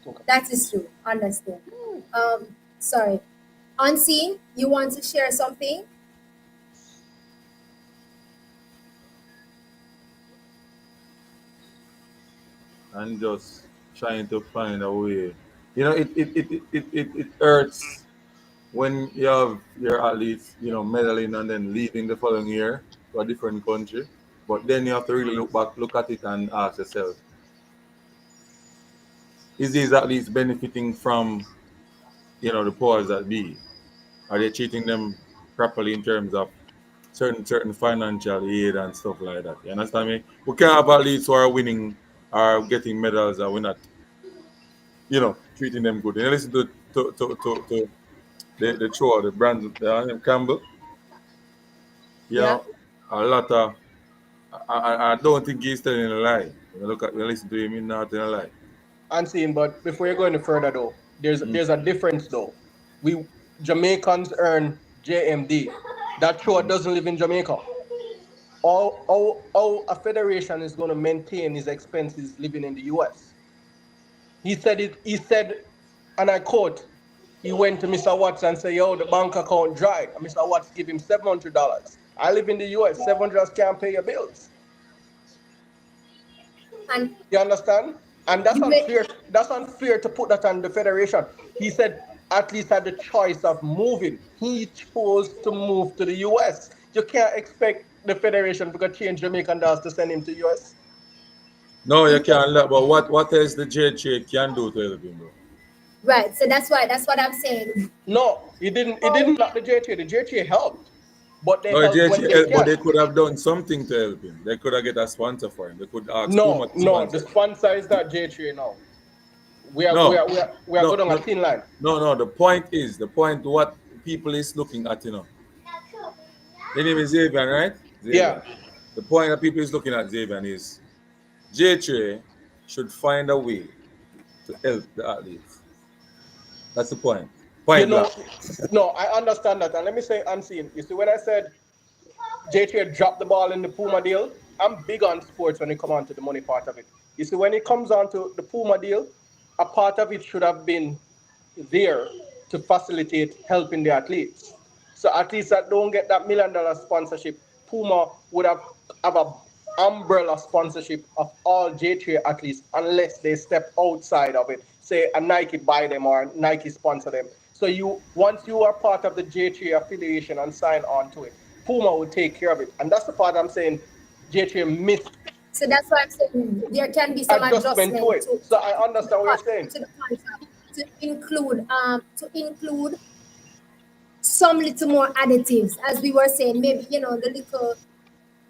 B: Okay.
A: that is true. Understand. Sorry. Unseen, you want to share something?
C: and just trying to find a way. You know, it hurts when you have your athletes, medaling and then leaving the following year to a different country. But then you have to really look at it and ask yourself, is these athletes benefiting from, the powers that be? Are they treating them properly in terms of certain financial aid and stuff like that? You understand me? We can't have athletes who are winning or getting medals and we're not, treating them good. And listen to the thrower, the brand, Campbell, you
A: Yeah.
C: know, a lot of I don't think he's telling a lie. When I listen to him, he's not telling a lie.
B: Unseen, but before you go any further though,
C: Mm.
B: there's a difference though. We Jamaicans earn JMD. That show doesn't live in Jamaica. All a federation is going to maintain his expenses living in the US. He said, and I quote, he went to Mr. Watts and said, yo, the bank account dry. And Mr. Watts give him $700. I live in the US, $700 can't pay your bills.
A: And
B: You understand? And that's
A: you may,
B: unfair. That's unfair to put that on the federation. He said at least had the choice of moving. He chose to move to the US. You can't expect the federation to go change Jamaican dollars to send him to US.
C: No, you
A: you may
C: can't. But what else the JHA can do to help him, though?
A: right. So that's what I'm saying.
B: No, he didn't. He
A: Oh,
B: didn't knock the JTA. The JTA helped, but they
C: No, the
B: helped when
C: JHA
B: they
C: help, but
B: can.
C: they could have done something to help him. They could have get a sponsor for him. They could ask Puma
B: No,
C: to
B: no,
C: sponsor
B: the
C: him.
B: sponsor is not JTA now.
C: No,
B: We are
C: no,
B: going on a
C: no,
B: thin line.
C: no. The point what people is looking at, The name is Xavier, right?
B: Yeah,
C: Xavier. The point that people is looking at Xavier is JHA should find a way to help the athletes. That's the point.
B: you
C: Point
B: know,
C: blank.
B: no, I understand that, and let me say unseen. You see, when I said JTA dropped the ball in the Puma deal, I'm big on sports when it comes on to the money part of it. You see, when it comes on to the Puma deal, a part of it should have been there to facilitate helping the athletes. So at least that don't get that $1 million sponsorship, Puma would have a umbrella sponsorship of all J3 athletes unless they step outside of it. Say a Nike buy them or Nike sponsor them. So you once you are part of the J3 affiliation and sign on to it, Puma will take care of it. And that's the part I'm saying J3 missed
A: so that's why I'm saying there can be some
B: adjustment to
A: adjustment
B: it. So I
A: to the
B: understand what you're saying.
A: to the contract to include some little more additives, as we were saying, maybe the little.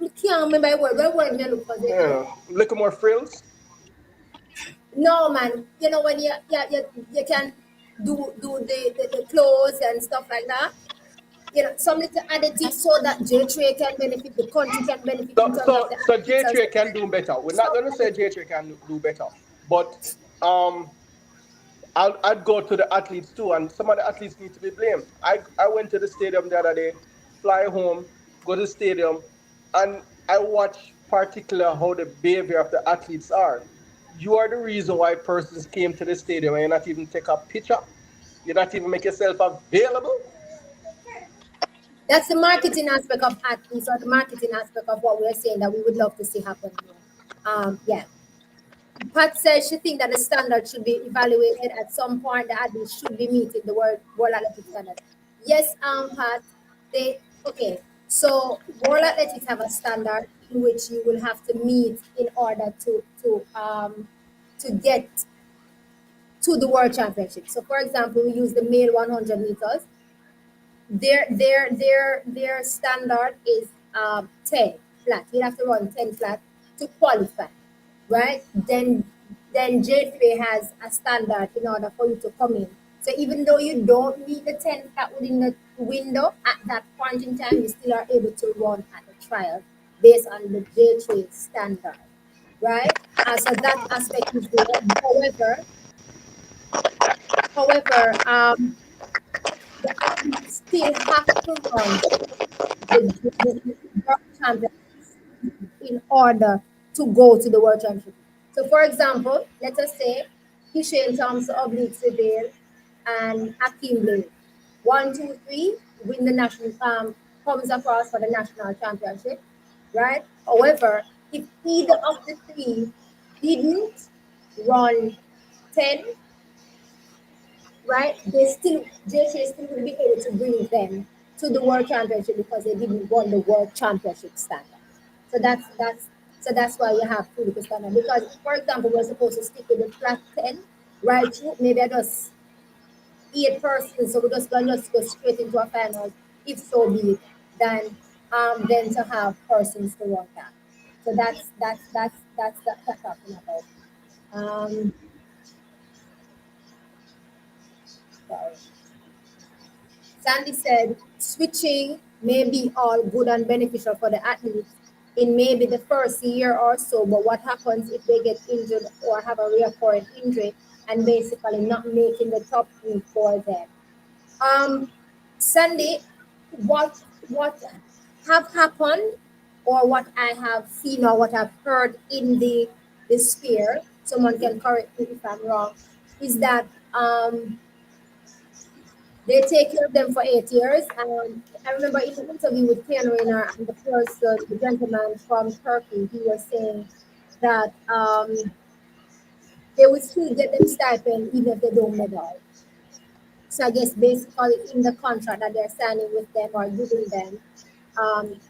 A: I can't remember what word me look for there.
B: Yeah, little more frills.
A: No man, when you can do the clothes and stuff like that. Some little additives so that J-Tray can benefit, the country can benefit in
B: So,
A: terms of
B: so,
A: the
B: so
A: athletes and
B: J3
A: stuff
B: can
A: like
B: do
A: that.
B: better. We're not
A: Some
B: going to say
A: additives.
B: J3 can do better, but um, I'd go to the athletes too, and some of the athletes need to be blamed. I went to the stadium the other day, fly home, go to the stadium, and I watch particular how the behavior of the athletes are. You are the reason why persons came to the stadium and you not even take a picture. You not even make yourself available.
A: That's the marketing aspect of athletes, or the marketing aspect of what we're saying that we would love to see happen here. Yeah. Pat says she thinks that the standard should be evaluated at some point. The athletes should be meeting the World Athletic Standard. Yes, Pat. They okay. So World Athletics have a standard in which you will have to meet in order to get to the World Championship. So, for example, we use the male 100 meters. Their standard is 10 flat. You have to run 10 flat to qualify, right? Then JFA has a standard in order for you to come in. So even though you don't meet the 10 flat within the window at that point in time, you still are able to run at the trial based on the JFA standard, right? So that aspect is there. However, the athletes still have to run the world championship in order to go to the world championship. So, for example, let us say Hussein Thompson obliques Seville and Hakeem Blake. One, two, three, win the national comes across for the national championship, right? However, if either of the three didn't run 10, right? They still JJ still will be able to bring them to the world championship because they didn't won the world championship standard. So that's why you have critical standard. Because for example, we're supposed to stick with the flat 10, right? Through. Maybe I just 8 persons, so we're just gonna just go straight into a final, if so be it, than to have persons to run that. So that's that talking about. Um, sorry. Sandy said switching may be all good and beneficial for the athletes in maybe the first year or so, but what happens if they get injured or have a recurrent injury and basically not making the top three for them? Um, Sandy, what have happened or what I have seen or what I've heard in the sphere, someone can correct me if I'm wrong, is that they take care of them for 8 years. And I remember in the interview with Ken Rayner and the person, the gentleman from Turkey, he was saying that they would still get them stipend even if they don't medal. So I guess basically in the contract that they're signing with them or giving them,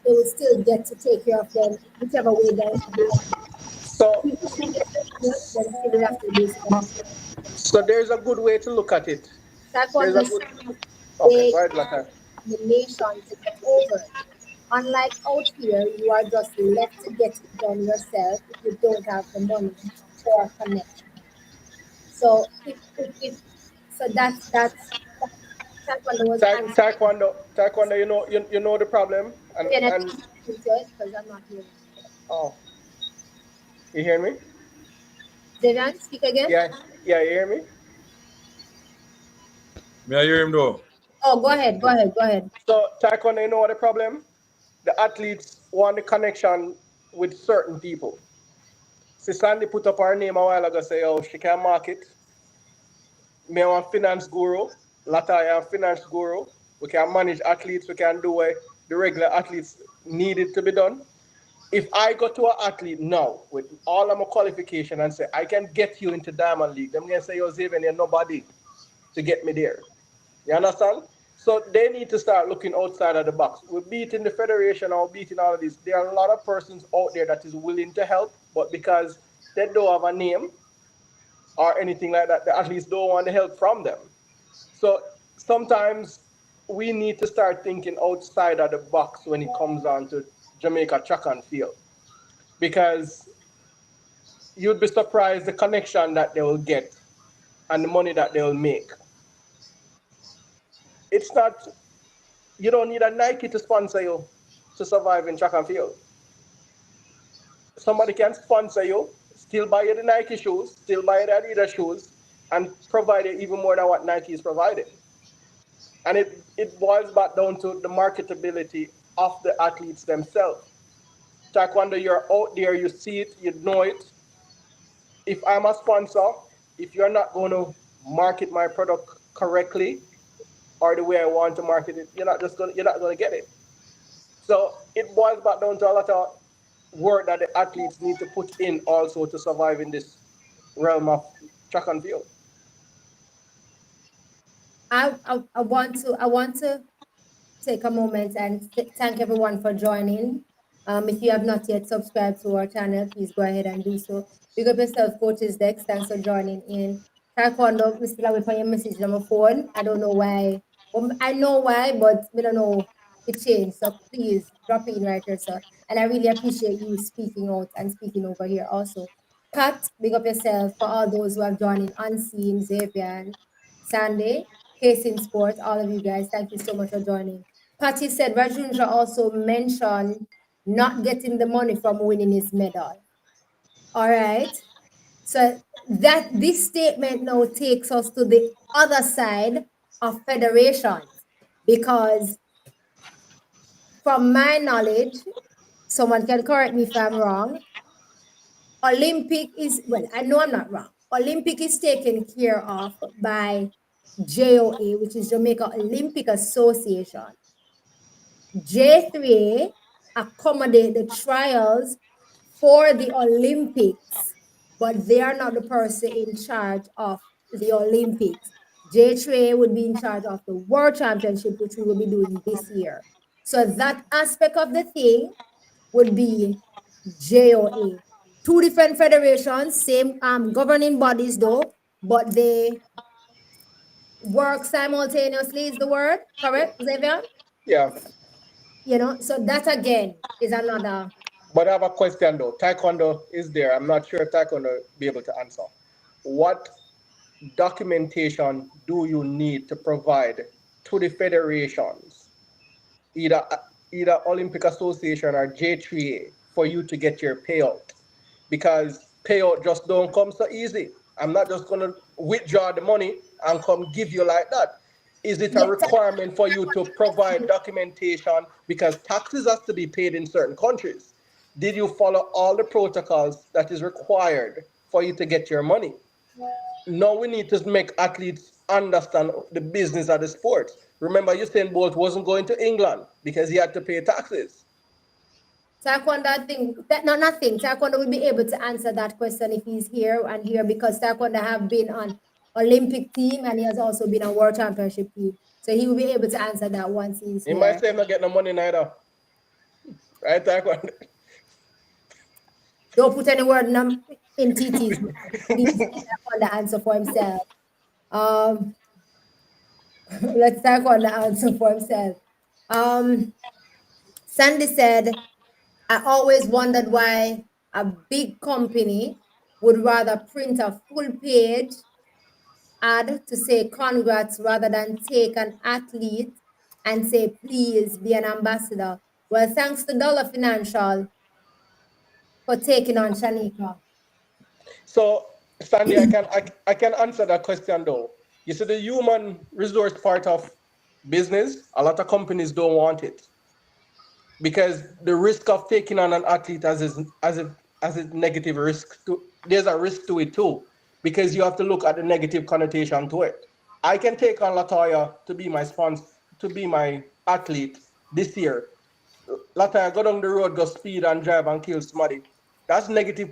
A: they would still get to take care of them whichever way they want.
B: So,
A: Even if they get injured, then still will have to basically
B: so there's a good way to look at it. There's
A: taekwondo
B: a
A: is
B: good. Okay,
A: they
B: go ahead,
A: are
B: Lata.
A: the nation to get over it. Unlike out here, you are just left to get it done yourself if you don't have the money or connection. So if so that's taekwondo was answering.
B: Taekwondo, you know the problem,
A: Can I
B: and
A: keep listening to it because I'm not hearing it.
B: oh, you hear me?
A: Devan, speak again.
B: Yeah, yeah, you hear me?
C: Me I hear him though.
A: Oh, go ahead, go ahead, go ahead.
B: So Taekwondo, you know what the problem? The athletes want the connection with certain people. See, Sandy put up her name a while ago, say, oh, she can market. Me, I'm a finance guru. Lata, I am finance guru. We can manage athletes. We can do what the regular athletes needed to be done. If I go to an athlete now with all of my qualification and say, I can get you into Diamond League, them going to say, yo, Xavier, you're nobody to get me there. You understand? So they need to start looking outside of the box. We're beating the federation or beating all of this. There are a lot of persons out there that is willing to help, but because they don't have a name or anything like that, they at least don't want the help from them. So sometimes we need to start thinking outside of the box when it comes on to Jamaica track and field. Because you'd be surprised the connection that they will get and the money that they'll make. It's not, you don't need a Nike to sponsor you to survive in track and field. Somebody can sponsor you, still buy you the Nike shoes, still buy you the Adidas shoes, and provide you even more than what Nike is providing. And it boils back down to the marketability of the athletes themselves. Taekwondo, you're out there, you see it, you know it. If I'm a sponsor, if you're not going to market my product correctly or the way I want to market it, you're not gonna get it. So it boils back down to a lot of work that the athletes need to put in also to survive in this realm of track and field.
A: I want to take a moment and thank everyone for joining. If you have not yet subscribed to our channel, please go ahead and do so. Big up yourself, Coaches Dex. Thanks for joining in. Taekwondo, we still have your message on my phone. I don't know why. I know why, but we don't know it changed. So please drop in right here, sir. And I really appreciate you speaking out and speaking over here also. Pat, big up yourself for all those who have joined in Unseen, Xavier, Sandy, Case in Sports, all of you guys. Thank you so much for joining. Patty said Rajundra also mentioned not getting the money from winning his medal. All right. So that this statement now takes us to the other side of federations because from my knowledge, someone can correct me if I'm wrong. Olympic is well, I know I'm not wrong. Olympic is taken care of by JOA, which is Jamaica Olympic Association. J3 accommodate the trials for the Olympics. but they are not the person in charge of the Olympics. J3 would be in charge of the World Championship, which we will be doing this year. So that aspect of the thing would be JOA. Two different federations, same governing bodies though, but they work simultaneously is the word, correct, Xavier?
B: Yeah.
A: So that again is another.
B: But I have a question though. Taekwondo is there. I'm not sure if Taekwondo will be able to answer. What documentation do you need to provide to the federations, either either Olympic Association or J3A, for you to get your payout? Because payout just don't come so easy. I'm not just gonna withdraw the money and come give you like that. Is it a
A: Yeah,
B: requirement for you to provide documentation because taxes has to be paid in certain countries? Did you follow all the protocols that is required for you to get your money? Now we need to make athletes understand the business of the sport. Remember, Usain Bolt wasn't going to England because he had to pay taxes.
A: Taekwondo, I think that no nothing. Taekwondo will be able to answer that question if he's here and here because Taekwondo have been on Olympic team and he has also been on World Championship team. So he will be able to answer that once he's
B: He might
A: here.
B: say, I'm not getting no money neither. Right, Taekwondo?
A: Don't put any word in TT's mouth. Please let Taekwondo answer for himself. Um, let's Taekwondo answer for himself. Um, Sandy said, I always wondered why a big company would rather print a full page ad to say congrats rather than take an athlete and say, please be an ambassador. Well, thanks to Dollar Financial for taking on Shanika.
B: So, Sandy, I can answer that question though. You see, the human resource part of business, a lot of companies don't want it because the risk of taking on an athlete as a negative risk to there's a risk to it too because you have to look at the negative connotation to it. I can take on Latoya to be my sponsor, to be my athlete this year. Latoya go down the road, go speed and drive and kill somebody. That's negative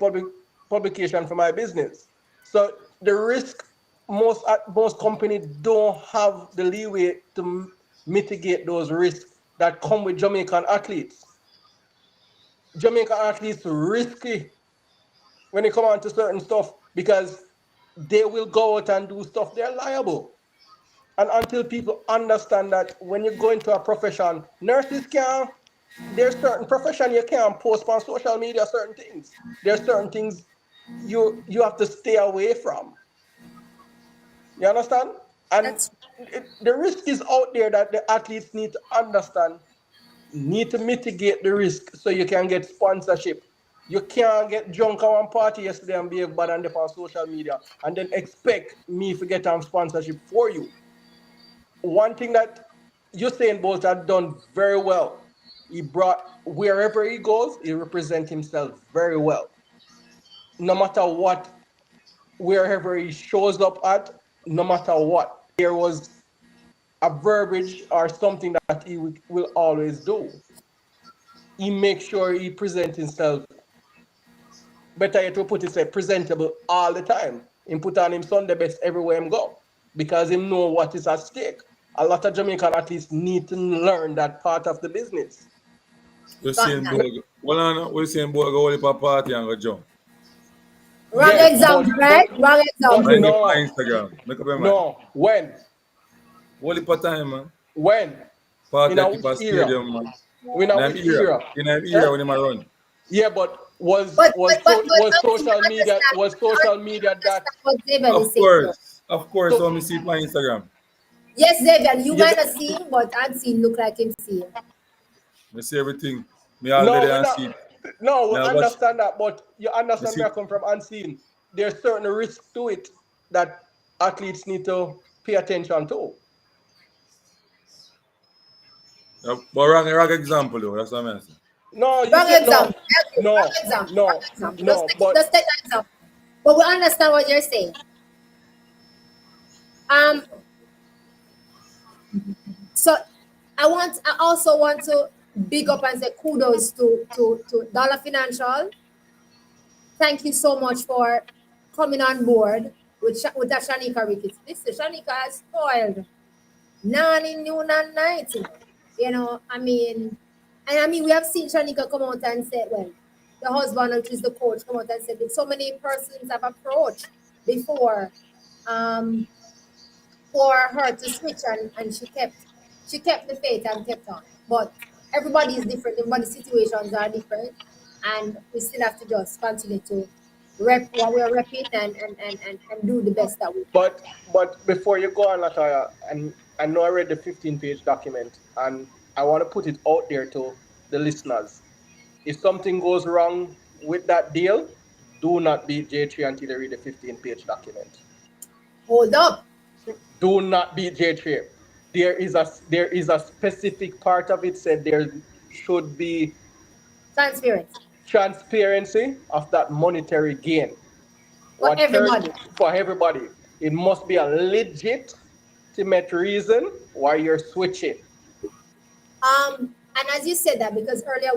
B: publication for my business. So the risk, most companies don't have the leeway to mitigate those risks that come with Jamaican athletes. Jamaican athletes risky when they come on to certain stuff because they will go out and do stuff they're liable. And until people understand that when you go into a profession, nurses can, there's certain profession you can't post on social media certain things. There's certain things you have to stay away from. You understand? And
A: That's
B: the risk is out there that the athletes need to understand, need to mitigate the risk so you can get sponsorship. You can't get drunk at one party yesterday and behave bad and on social media and then expect me to get on sponsorship for you. One thing that Usain Bolt had done very well, he brought wherever he goes, he represents himself very well. No matter what, wherever he shows up at, no matter what, there was a verbiage or something that he will always do. He makes sure he presents himself, better yet to put it, say, presentable all the time. He put on him Sunday best everywhere him go because he know what is at stake. A lot of Jamaican athletes need to learn that part of the business.
C: We're
A: got
C: seeing
A: that.
C: boy, well, no, we're seeing boy go only for party and go jump.
A: Wrong
B: Yes,
A: example, right? Wrong
B: but
C: Find
A: example.
C: it on
B: no,
C: Instagram. Make up your mind.
B: no.
C: Only for time, man.
B: When,
C: Party
B: in
C: I
B: a
C: keep
B: which
C: a
B: era?
C: stadium, man.
B: In a
C: In I'm
B: which
C: era.
B: era?
C: In I'm
B: Eh?
C: era when him a run.
B: Yeah, but
A: But
B: was social media
A: understand
B: that
A: what Xavier
C: Of
A: is saying though.
C: course. Of course,
B: so
C: so me see it on Instagram.
A: Yes, Xavier, you
B: you
A: might not see him, but I'm seeing look like him see him.
C: Me see everything. Me all
B: no
C: there
B: we're
C: and
B: not
C: see it.
B: no we
C: Me I watch
B: understand that, but you
C: me
B: understand
C: see
B: where I come from unseen. There's certain risk to it that athletes need to pay attention to.
C: but wrong example though. That's what I'm saying.
B: No, you
A: Wrong
B: said no,
A: example. That's it. Wrong
B: no,
A: example. Wrong
B: no,
A: example.
B: no,
A: Just
B: but
A: take that example. But we understand what you're saying. Um, so I also want to big up and say kudos to Dollar Financial Thank you so much for coming on board with with that Shanika Ricketts. Listen, Shanika has spoiled none noon and night, you know. You know, I mean, and I mean, we have seen Shanika come out and say, well, the husband, which is the coach, come out and said that so many persons have approached before um, for her to switch, and she kept the faith and kept on. But everybody is different. Everybody's situations are different, and we still have to just continue to rep what we're repping and do the best that we can.
B: But before you go on, Latoya, and I know I read the 15-page document, and I want to put it out there to the listeners. If something goes wrong with that deal, do not beat J3 until you read the 15-page document.
A: Hold up,
B: Do not beat J3. There is a specific part of it said there should be
A: transparency
B: transparency of that monetary gain.
A: for
B: What
A: everybody.
B: Turkey for everybody. It must be a legitimate reason why you're switching.
A: And as you said that, because earlier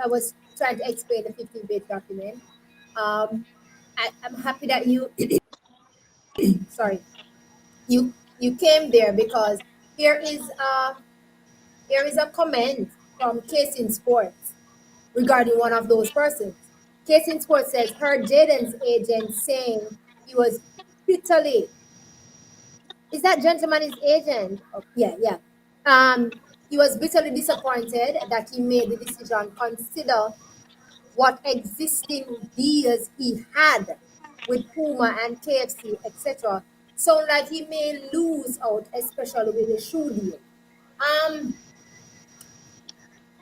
A: I was trying to explain the 15-page document. Um, I'm happy that you, sorry, you came there because here is a here is a comment from Case in Sports regarding one of those persons. Case in Sports says heard Jaden's agent saying he was bitterly, is that gentleman his agent? Oh, yeah, yeah. He was bitterly disappointed that he made the decision consider what existing deals he had with Puma and KFC, etc. Sound like he may lose out, especially with the shoe deal. Um,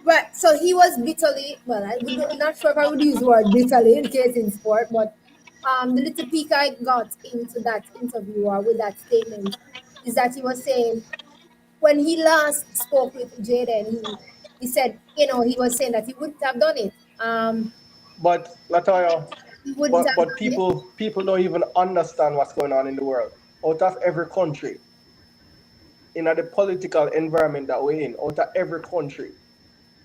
A: Right. So he was bitterly, well, I'm not sure if I would use the word bitterly in case in sport, but the little peek I got into that interview or with that statement is that he was saying when he last spoke with Jaden, he said, you know, he was saying that he wouldn't have done it.
B: But Latoya,
A: He wouldn't
B: but
A: have
B: but
A: done it.
B: people don't even understand what's going on in the world. Out of every country, in the political environment that we're in, out of every country,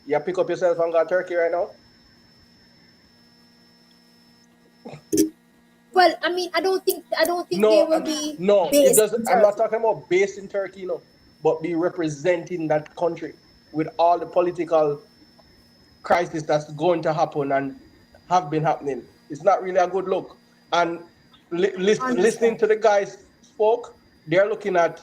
B: you pick up yourself and go to Turkey right now.
A: Well, I mean, I don't think they
B: No,
A: will be
B: no, it
A: based
B: doesn't.
A: in
B: I'm not
A: Turkey.
B: talking about based in Turkey, no, but be representing that country with all the political crisis that's going to happen and have been happening. It's not really a good look. And listening
A: Understand.
B: to the guys spoke, they're looking at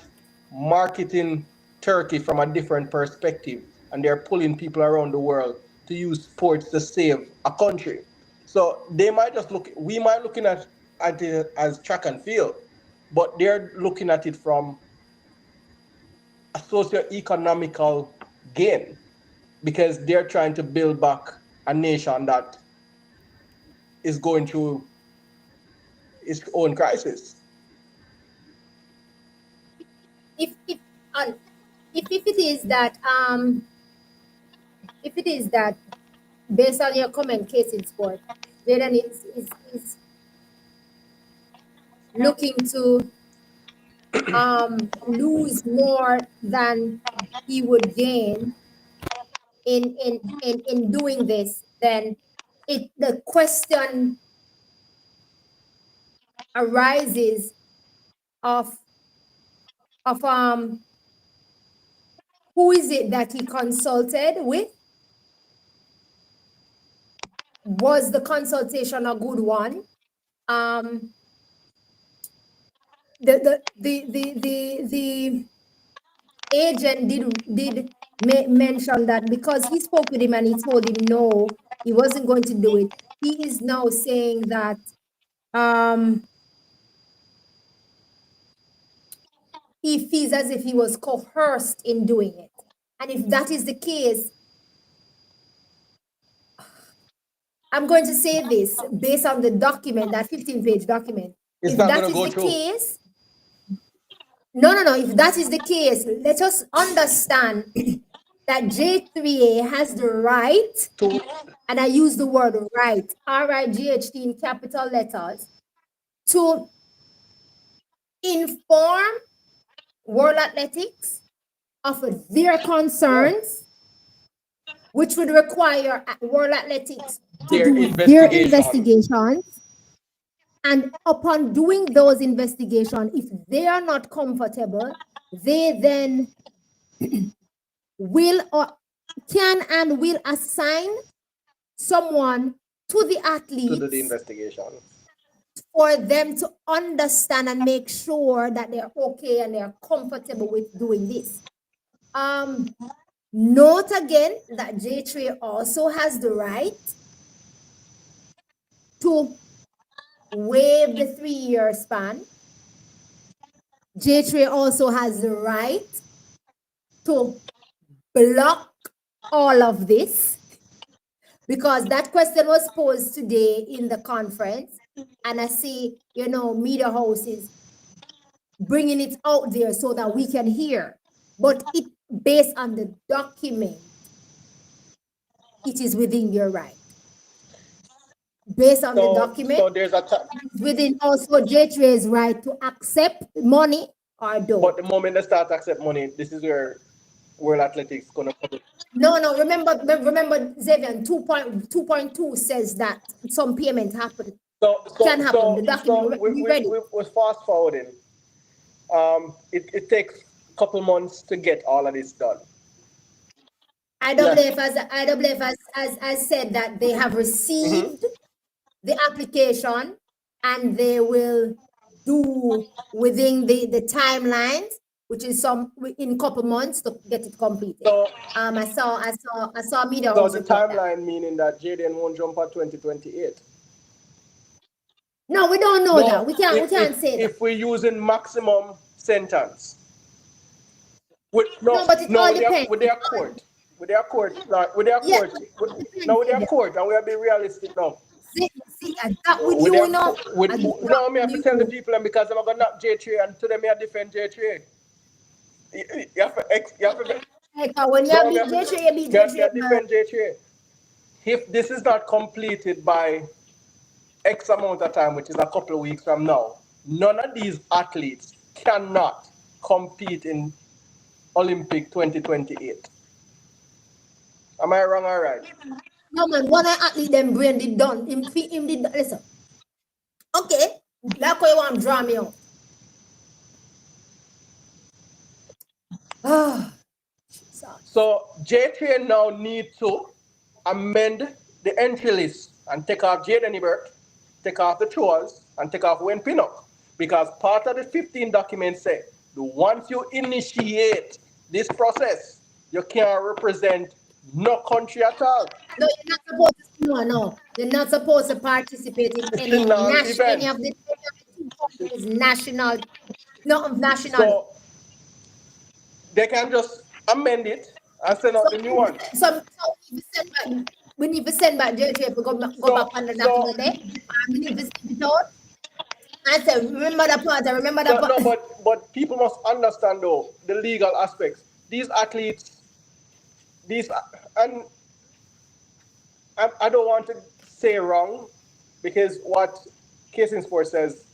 B: marketing Turkey from a different perspective, and they're pulling people around the world to use sports to save a country. So they might just look. We might looking at it as track and field, but they're looking at it from a socio-economical gain because they're trying to build back a nation that is going through its own crisis.
A: If uh, if it is that if it is that based on your comment, case in sport, Jaden is looking to lose more than he would gain in doing this, then it the question arises of of who is it that he consulted with? Was the consultation a good one? Um, the agent did mention that because he spoke with him and he told him no, he wasn't going to do it. He is now saying that um, he feels as if he was coerced in doing it. And if that is the case, I'm going to say this based on the document, that 15-page document.
B: It's
A: If
B: not
A: that
B: going to
A: is
B: go
A: the
B: through.
A: case, no. If that is the case, let us understand that J3A has the right,
B: To
A: and I use the word right, RIGHT in capital letters, to inform World Athletics of their
B: yeah,
A: concerns which would require World Athletics to
B: Their
A: do their
B: investigation.
A: investigations. And upon doing those investigations, if they are not comfortable, they then will or can and will assign someone to the
B: To do the
A: athletes
B: investigation.
A: for them to understand and make sure that they're okay and they're comfortable with doing this. Note again that J3 also has the right to waive the 3-year span. J3 also has the right to block all of this, because that question was posed today in the conference, and I see, media houses bringing it out there so that we can hear. But it based on the document, it is within your right. Based on the document,
B: So there's a
A: within also J3's right to accept money or don't.
B: but the moment they start to accept money, this is where World Athletics gonna come in.
A: No. Remember, Xavier, 2.2 says that some payment happen can happen. The document we read it.
B: we fast forwarding. It takes a couple months to get all of this done. Yes.
A: IWF has said that they have
B: Mm-hmm.
A: received the application and they will do within the timelines, which is some in couple months to get it completed.
B: So,
A: I saw media
B: so
A: house
B: the
A: report that.
B: timeline meaning that Jaden won't jump at 2028.
A: No, we don't know that.
B: No,
A: We can't say that.
B: if we're using maximum sentence,
A: No, but it all depends.
B: with their court, like with their
A: Yeah,
B: court,
A: depends,
B: now with their
A: Xavier.
B: court, and we are being realistic now.
A: See, that with
B: With
A: you,
B: their
A: you know,
B: with
A: and
B: no, me have to tell the
A: you.
B: people and because I'm gonna knock J3 and to them me I defend J3. You have to
A: Like, when you
B: no,
A: beat J3, you beat
B: me have
A: J3,
B: to
A: man.
B: defend J3. If this is not completed by X amount of time, which is a couple of weeks from now, none of these athletes cannot compete in Olympic 2028. Am I wrong or right?
A: No, man, one athlete them brain did done. Him did listen. Okay, that's why you want to draw me out. Ah,
B: So J3 now need to amend the entry list and take off Jaden Ebert, take off the Chores, and take off Wayne Pinnock. Because part of the 15 documents say that once you initiate this process, you can't represent no country at all.
A: no, you're not supposed to. No. You're not supposed to participate in any
B: National
A: any of
B: event.
A: the two countries national, not nationally.
B: So they can just amend it and send out the new one.
A: So we need to send back J3 to go back on the document there. We need to send it out. I said, remember that part. I remember that part.
B: No, but people must understand though the legal aspects. These athletes, these and I don't want to say wrong because what Case in Sport says,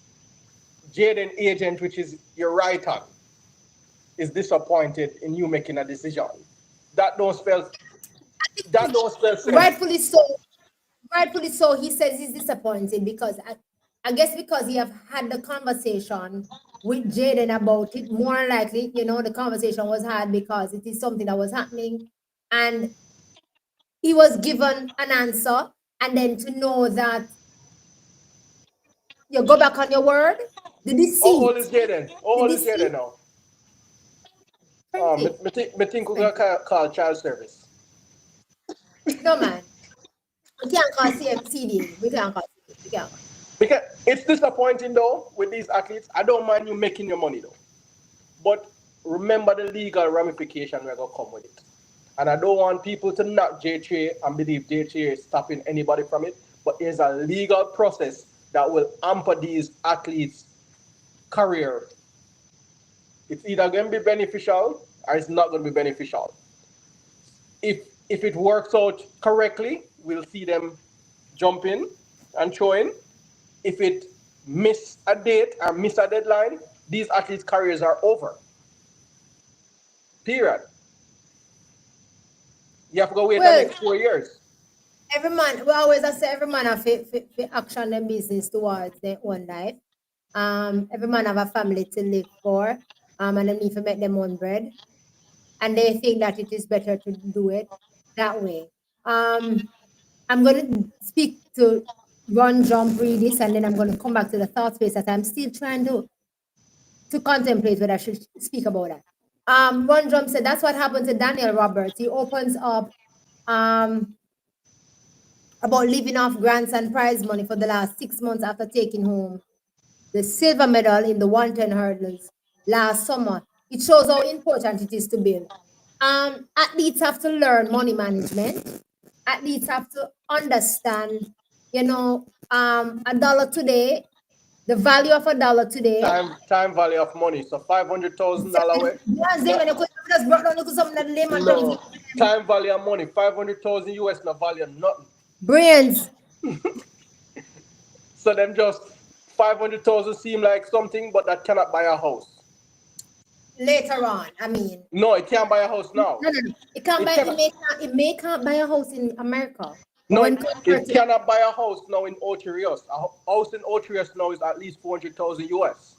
B: Jaden agent, which is your right hand, is disappointed in you making a decision. That don't spell sense.
A: Rightfully so. Rightfully so. He says he's disappointed because I guess because he have had the conversation with Jaden about it. More likely, the conversation was had because it is something that was happening, and he was given an answer, and then to know that you go back on your word, the
B: How old
A: deceit,
B: is Jaden? How
A: the
B: old is Jaden
A: deceit.
B: now?
A: Twenty.
B: Me think we're gonna call child service.
A: No man, we can't call CFCD. We can't call CFCD. We can't call.
B: Because it's disappointing though with these athletes. I don't mind you making your money though. But remember the legal ramification we're gonna come with it. And I don't want people to knock J3 and believe J3 is stopping anybody from it. But there's a legal process that will hamper these athletes' career. It's either going to be beneficial or it's not going to be beneficial. If it works out correctly, we'll see them jump in and showing. If it miss a date or miss a deadline, these athletes' careers are over. Period. You have to go wait the
A: Well,
B: next 4 years.
A: every man, we always I say every man have to action their business towards their own life. Every man have a family to live for. And they need to make them own bread. And they think that it is better to do it that way. Um, I'm gonna speak to run, jump, read this, and then I'm gonna come back to the thought space that I'm still trying to contemplate whether I should speak about that. Ron Drum said that's what happened to Daniel Roberts. He opens up um, about living off grants and prize money for the last 6 months after taking home the silver medal in the 110 hurdles last summer. It shows how important it is to build. Athletes have to learn money management. Athletes have to understand, a dollar today, the value of a dollar today.
B: Time value of money. So $500,000 way.
A: Yeah, they when you could just brought down to something that layman terms
B: No. Time value of money. 500,000 US no value nothing.
A: brains
B: So them just 500,000 seem like something, but that cannot buy a house.
A: later on. I mean,
B: No, it can't buy a house now.
A: no. It can't
B: It
A: buy.
B: cannot.
A: It may can't buy a house in America, but
B: No,
A: when
B: it
A: compared to
B: cannot buy a house now in Otrios. A house in Otrios now is at least 400,000 US.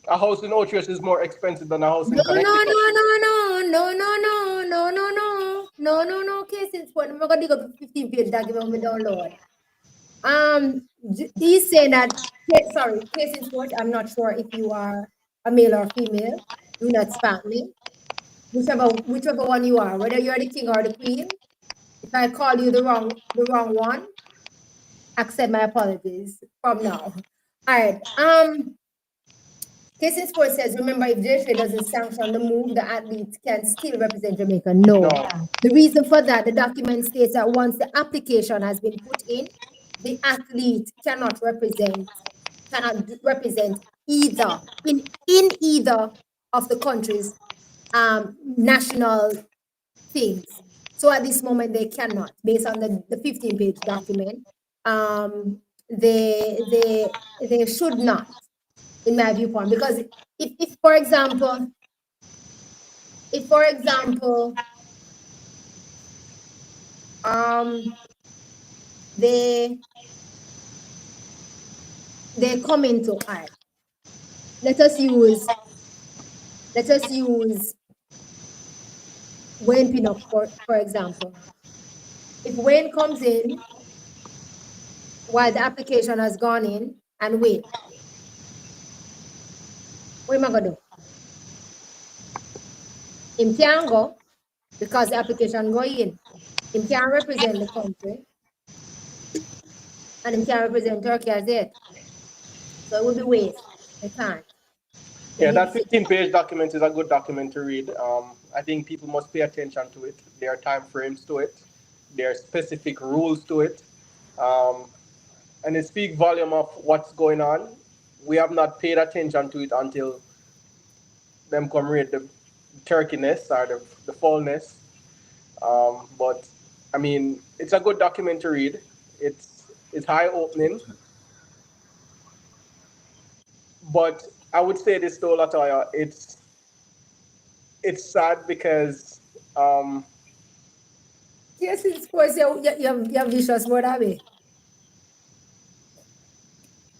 B: A house in Otrios is more expensive than a house in
A: no, no, no,
B: Connecticut.
A: no, no, no, no, no, no, no, no, no, no. Case in point. I'm not gonna dig up the 15-page document me download. He's saying that. Sorry, case in point. I'm not sure if you are a male or female. Do not spank me. Whichever one you are, whether you're the king or the queen. If I call you the wrong one, accept my apologies from now. All right. Casey Sports says, remember, if JFA doesn't sanction the move, the athlete can still represent Jamaica. No.
B: No.
A: The reason for that, the document states that once the application has been put in, the athlete cannot represent either in either of the country's national things. So at this moment, they cannot, based on the 15-page document. They should not, in my viewpoint, because if for example, um, they come into art. Let us use Wayne Pinnock for example. If Wayne comes in while the application has gone in and wait, what am I gonna do? Him can't go because the application go in. Him can't represent the country and him can't represent Turkey as it. So it would be waste. They can't. They
B: Yeah,
A: need to
B: that
A: sit.
B: 15-page document is a good document to read. I think people must pay attention to it. There are time frames to it. There are specific rules to it. Um, and it speaks volume of what's going on. We have not paid attention to it until them come read the turkeyness or the fullness. But I mean, it's a good document to read. It's eye opening. But I would say this though, Latoya, it's sad because
A: Yes, it's course you have vicious word that way.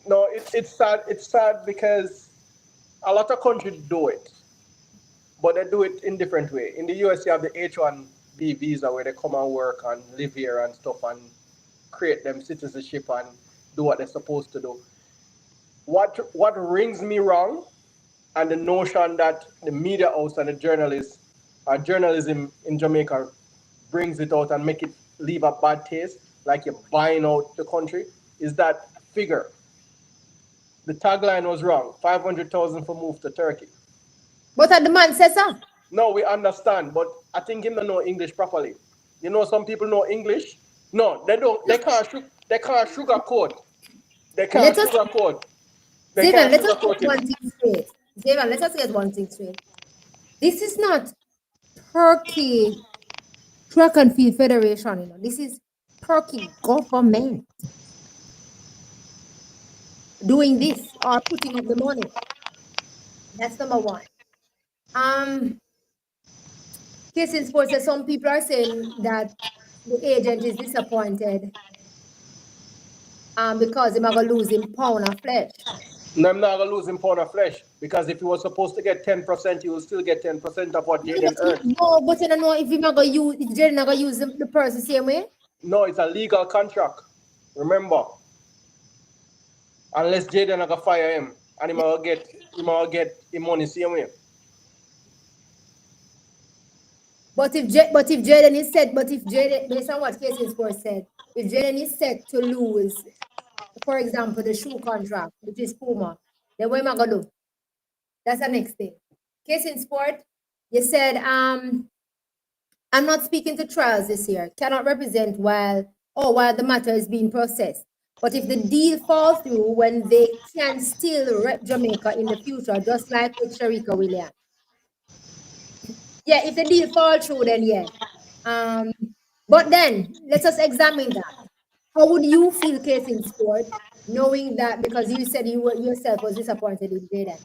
B: no, it's sad. It's sad because a lot of countries do it, but they do it in different way. In the US, you have the H-1B visa where they come and work and live here and stuff and create them citizenship and do what they're supposed to do. What rings me wrong and the notion that the media house and the journalists journalism in Jamaica brings it out and make it leave a bad taste, like you're buying out the country, is that figure. The tagline was wrong. 500,000 for move to Turkey.
A: But the man says so.
B: No, we understand, but I think him don't know English properly. You know, some people know English. No, they don't. They can't sugarcoat. They can't
A: Let us
B: sugarcoat. They
A: Xavier,
B: can't
A: let us get
B: sugarcoat it.
A: one thing straight. Xavier, let us get one thing straight. This is not Turkey Track and Field Federation, This is Turkey government doing this or putting up the money. That's number one. Um, Case in point, says some people are saying that the agent is disappointed because he's going to lose him pound of flesh.
B: No, I'm not gonna lose him pound of flesh because if he was supposed to get 10%, he will still get 10% of what
A: No,
B: Jaden earns.
A: but you don't know if he's not going to use, if Jaden not going to use the person the same way.
B: No, it's a legal contract. Remember, unless Jaden not gonna fire him and he might get him money same way.
A: But if Jaden is set, but if Jaden, based on what Case in Sport said, if Jaden is set to lose, for example, the shoe contract, which is Puma, then what am I gonna do? That's the next thing. Case in Sport, you said, I'm not speaking to trials this year. Cannot represent while the matter is being processed. But if the deal falls through, when they can still rep Jamaica in the future, just like with Sharika Williams. Yeah, if the deal falls through, then yeah. But then let us examine that. How would you feel, Case in Sport, knowing that because you said you were yourself was disappointed in Jaden?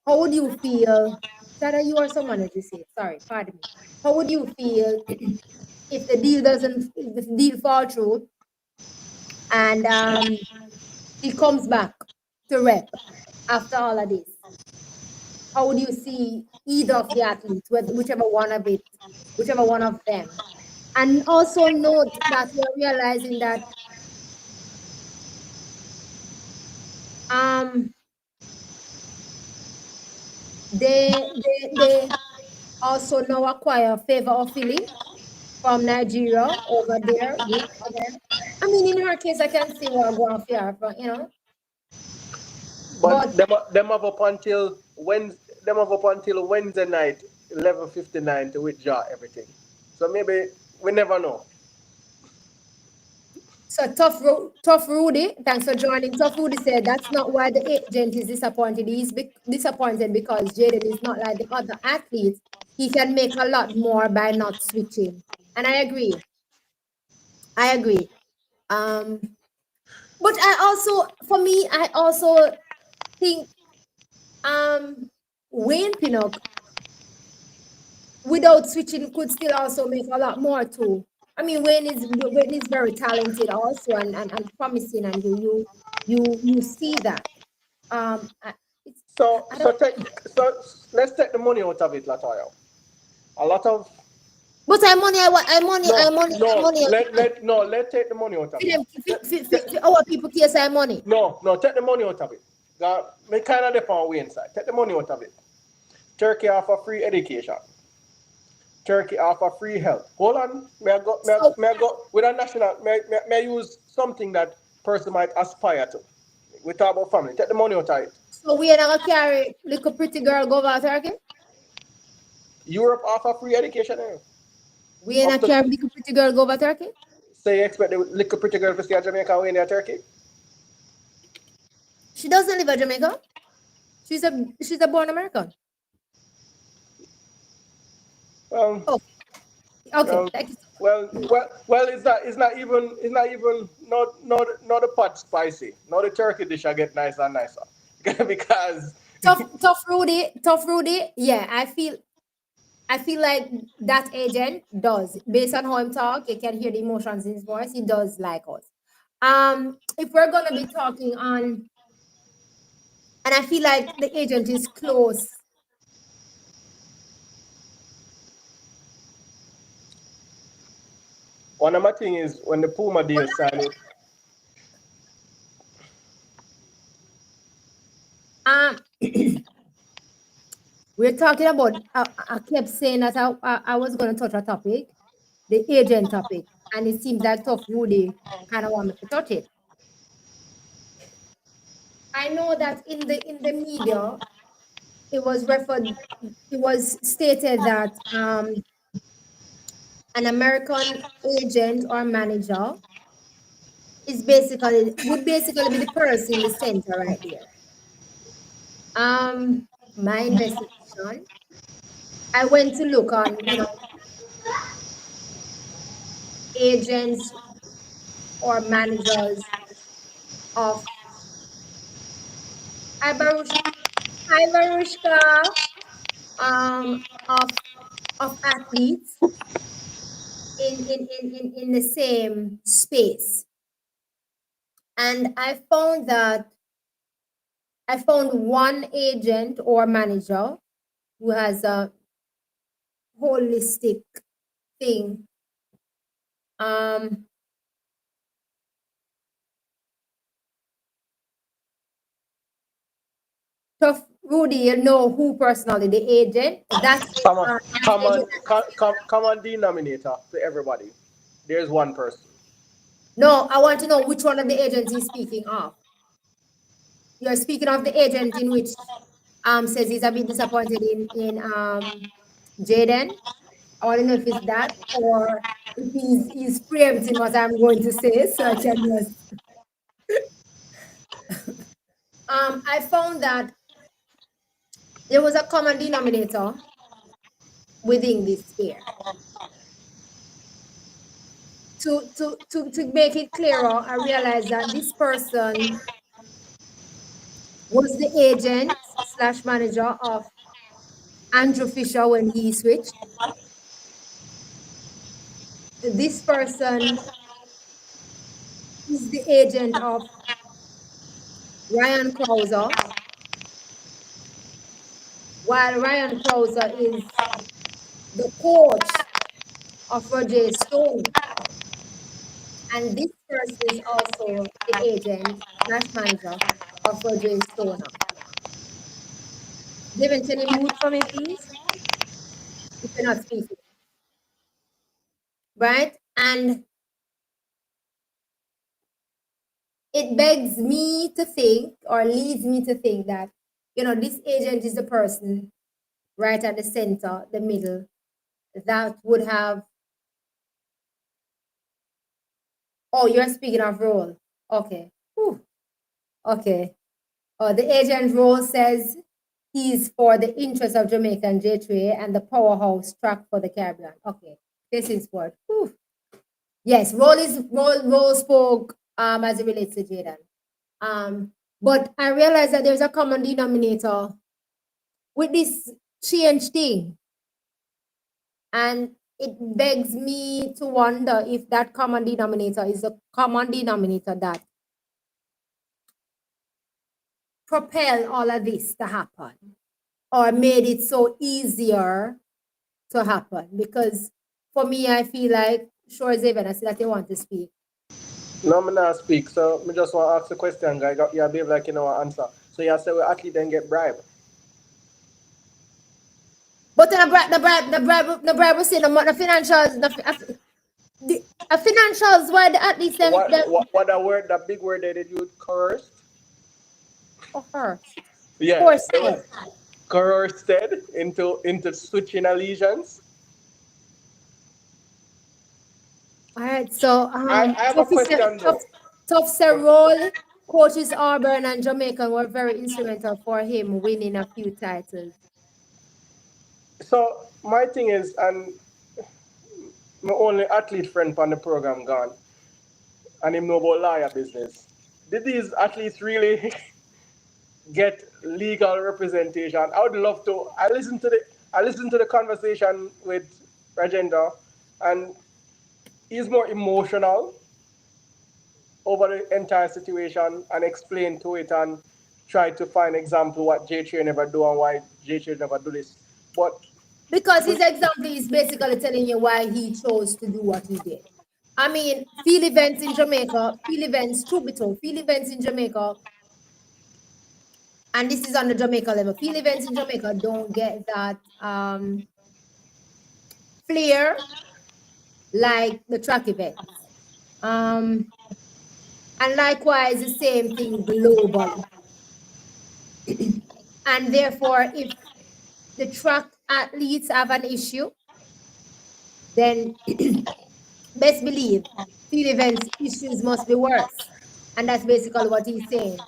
A: How would you feel? That you or someone as you say? Sorry, pardon me. How would you feel if the deal doesn't, if the deal fall through and he comes back to rep after all of this? How would you see either of the athletes, whichever one of it, whichever one of them? And also note that we're realizing that um they also now acquire Favor of Philly from Nigeria over there with her. I mean, in her case, I can see what going for her, but
B: But
A: but
B: them have up until Wednesday night, 11:59 to withdraw everything. So maybe we never know.
A: so Tough Rudy, thanks for joining. Tough Rudy said that's not why the agent is disappointed. He's disappointed because Jaden is not like the other athletes. He can make a lot more by not switching. And I agree. I agree. Um, but for me, I also think Wayne Pinnock without switching could still also make a lot more too. I mean, Wayne is very talented also and promising, and you see that. It's
B: So
A: I
B: so
A: don't.
B: take so let's take the money out of it, Latoya. A lot of
A: But I money, I want, I money,
B: no
A: I money, I
B: no
A: money.
B: let's take the money out of
A: For
B: it.
A: them,
B: Let-
A: for our people, case I money.
B: no, take the money out of it. Me kind of depend on Wayne side. Take the money out of it. Turkey offer free education. Turkey offer free health. Hold on,
A: So
B: may I go with a national, may I use something that person might aspire to. We talk about family. Take the money out of it.
A: so we are not gonna carry little pretty girl go over Turkey.
B: Europe offer free education.
A: We are
B: Up
A: not
B: to
A: carry little pretty girl go over Turkey.
B: say you expect the little pretty girl to stay in Jamaica when they're Turkey.
A: She doesn't live in Jamaica. She's a born American.
B: Um,
A: Okay, okay.
B: um,
A: Thank you.
B: well. It's not even not the pot spicy. Not the turkey dish I get nicer and nicer because
A: Tough Rudy. Yeah, I feel like that agent does, based on how him talk, you can hear the emotions in his voice. He does like us. If we're gonna be talking on, and I feel like the agent is close.
B: one of my thing is when the Puma deal signed.
A: Um, we're talking about. I kept saying that I was gonna touch a topic, the agent topic, and it seems like Tough Rudy kind of want me to touch it. I know that in the media, it was referred, it was stated that an American agent or manager would basically be the person in the center right there. My investigation, I went to look on, agents or managers of Ibarush, Ibarushka, of of athletes in the same space. And I found one agent or manager who has a holistic thing. Um, Tough Rudy, you know who personally the agent? That that agent.
B: Common denominator to everybody. There's one person.
A: No, I want to know which one of the agents he's speaking of. You're speaking of the agent in which says he's a bit disappointed in Jaden. I want to know if it's that or if he's preempting what I'm going to say, so I can just I found that there was a common denominator within this pair. To make it clearer, I realized that this person was the agent slash manager of Andrew Fisher when he switched. This person is the agent of Ryan Krauser, while Ryan Krauser is the coach of Roger Stone. And this person is also the agent slash manager of Roger Stone. Devin, can you mute for me, please? If you're not speaking. Right? And it begs me to think or leads me to think that, this agent is the person right at the center, the middle, that would have. Oh, you're speaking of role. Okay. Whew. Okay. The agent role says he's for the interest of Jamaica and J3 and the powerhouse track for the Caribbean. Okay. This is what. Whew. Yes, role spoke as it relates to Jaden. But I realized that there's a common denominator with this change thing. And it begs me to wonder if that common denominator is a common denominator that propelled all of this to happen or made it so easier to happen. Because for me, I feel like, sure, Xavier, I see that they want to speak.
B: No, me not speak. So me just want to ask the question, guy. You behave like you know an answer. So you say we athlete then get bribe.
A: But then the bribe was saying the financials, the financials, why the at least them
B: What that word, that big word they did use, coerced?
A: coerced.
B: Yeah,
A: Coerced.
B: they was coerced into switching allegiance.
A: All right, so
B: I have a question though.
A: Tough Serrol, coaches Auburn and Jamaican were very instrumental for him winning a few titles.
B: So my thing is, and my only athlete friend on the program gone, and him know about lawyer business. Did these athletes really get legal representation? I would love to. I listened to the conversation with Rajendra, and he's more emotional over the entire situation and explain to it and try to find example what J3 never do and why J3 never do this. But
A: Because his example is basically telling you why he chose to do what he did. I mean, field events in Jamaica, field events, truth be told, field events in Jamaica, and this is on the Jamaica level, field events in Jamaica don't get that flair like the track events. And likewise, the same thing globally. And therefore, if the track athletes have an issue, then best believe field events issues must be worse. And that's basically what he's saying.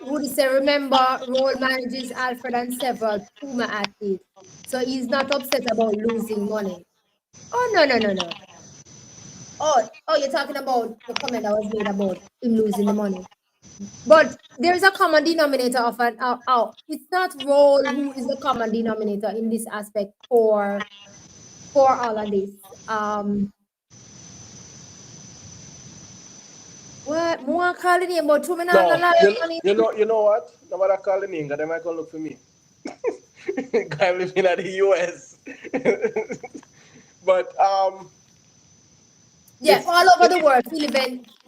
A: Woody said, remember, role manages Alfred and several Puma athletes. So he's not upset about losing money. Oh, no. Oh, you're talking about the comment that was made about him losing the money. But there's a common denominator of an it's not role who is the common denominator in this aspect for all of this. What more calling him about 2 minutes
B: No,
A: money?
B: you know what? No matter calling me, they might come look for me. Guy living at the US. But
A: Yeah,
B: it's
A: all over the world,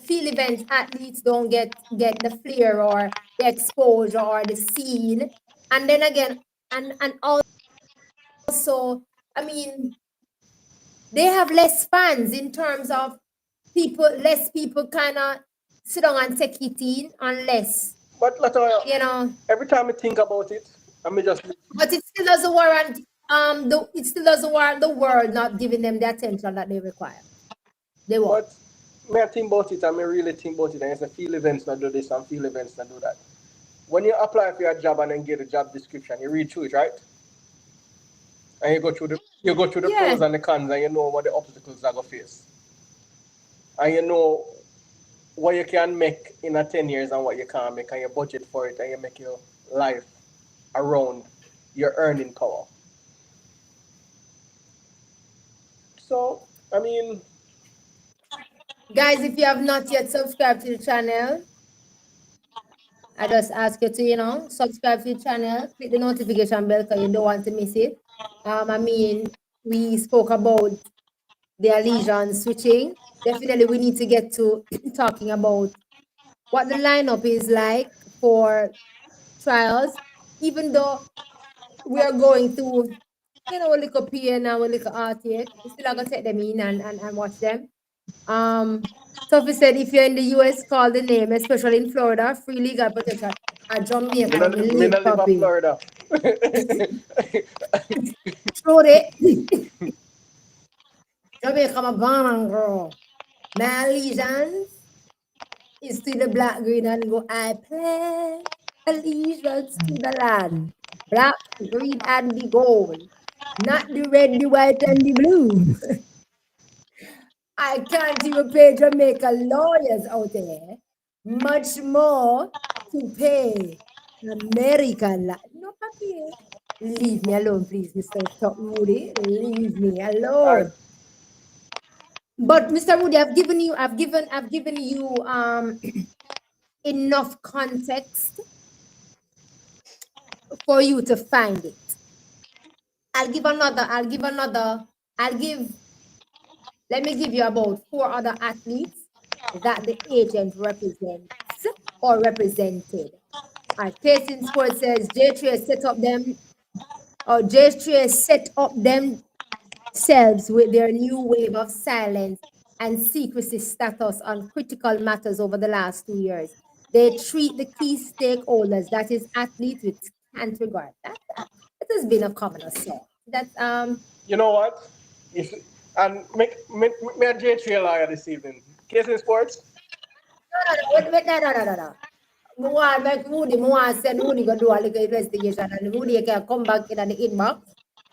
A: field events athletes don't get the flair or the exposure or the scene. And then again, and also, I mean, they have less fans in terms of less people kind of sit down and take it in unless,
B: but Latoya,
A: you know,
B: every time I think about it, I mean just
A: but it still doesn't warrant it still doesn't warrant the world not giving them the attention that they require. They won't.
B: but may I think about it, I may really think about it and it's a field events not do this and field events not do that. When you apply for your job and then get a job description, you read through it, right? And you go through the
A: Yeah.
B: pros and the cons and you know what the obstacles are gonna face. And you know what you can make in a 10 years and what you can't make and you budget for it and you make your life around your earning power. So I mean,
A: Guys, if you have not yet subscribed to the channel, I just ask you to, subscribe to the channel, click the notification bell because you don't want to miss it. I mean, we spoke about the allegiance switching. Definitely, we need to get to talking about what the lineup is like for trials, even though we are going through, a little PN and a little RTA, we still are going to take them in and watch them. Sophie said, if you're in the US, call the name, especially in Florida, free legal protection. At Jamaica, we
B: me
A: live,
B: not live in
A: puppy.
B: Florida.
A: Throw it. Jamaica, my born girl. My allegiance is to the black, green, and go. I pledge allegiance to the land, black, green, and the gold, not the red, the white, and the blue. I can't even pay Jamaica lawyers out there, much more to pay American. No, papi. Leave me alone, please, Mr. Rudy. Leave me
B: All right.
A: alone. But Mr. Rudy, I've given you enough context for you to find it. I'll give let me give you about 4 other athletes that the agent represents or represented. Case in Sport says J3 set up them, or J3 set up themselves with their new wave of silence and secrecy status on critical matters over the last 2 years. They treat the key stakeholders, that is athletes, with scant regard. That has been a common assault. That's
B: You know what? If and me a J3 lawyer this evening. Case in sports.
A: no. Me want make Moody, me want send Moody go do a little investigation and Moody can come back in the inbox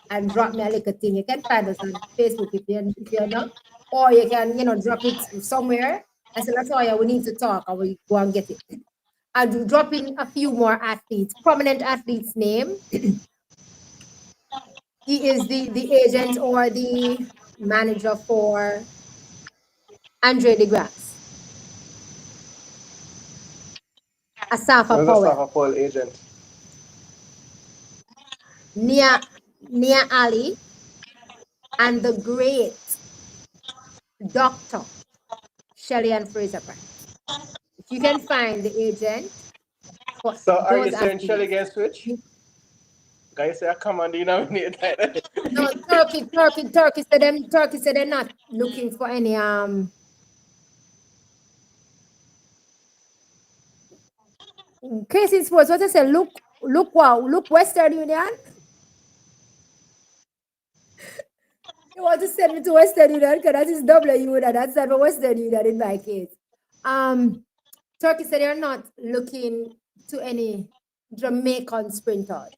A: and drop me a little thing. You can find us on Facebook if you're not. Or you can, drop it somewhere. I said, that's why we need to talk and we go and get it. I'll drop in a few more athletes, prominent athletes' name. He is the agent or the manager for Andre DeGrasse, Asafa
B: There's a
A: Powell,
B: Safa Paul agent.
A: Nia Ali, and the great Dr. Shelley and Fraser Price. If you can find the agent for
B: So are you
A: those
B: saying Shelly
A: athletes.
B: against switch? Guys say I come and denominate that.
A: No, Turkey said they're not looking for any case in sports. What I said, look Western Union. You want to send me to Western Union because that is W, that's not for Western Union in my case. Turkey said they're not looking to any Jamaican sprinters.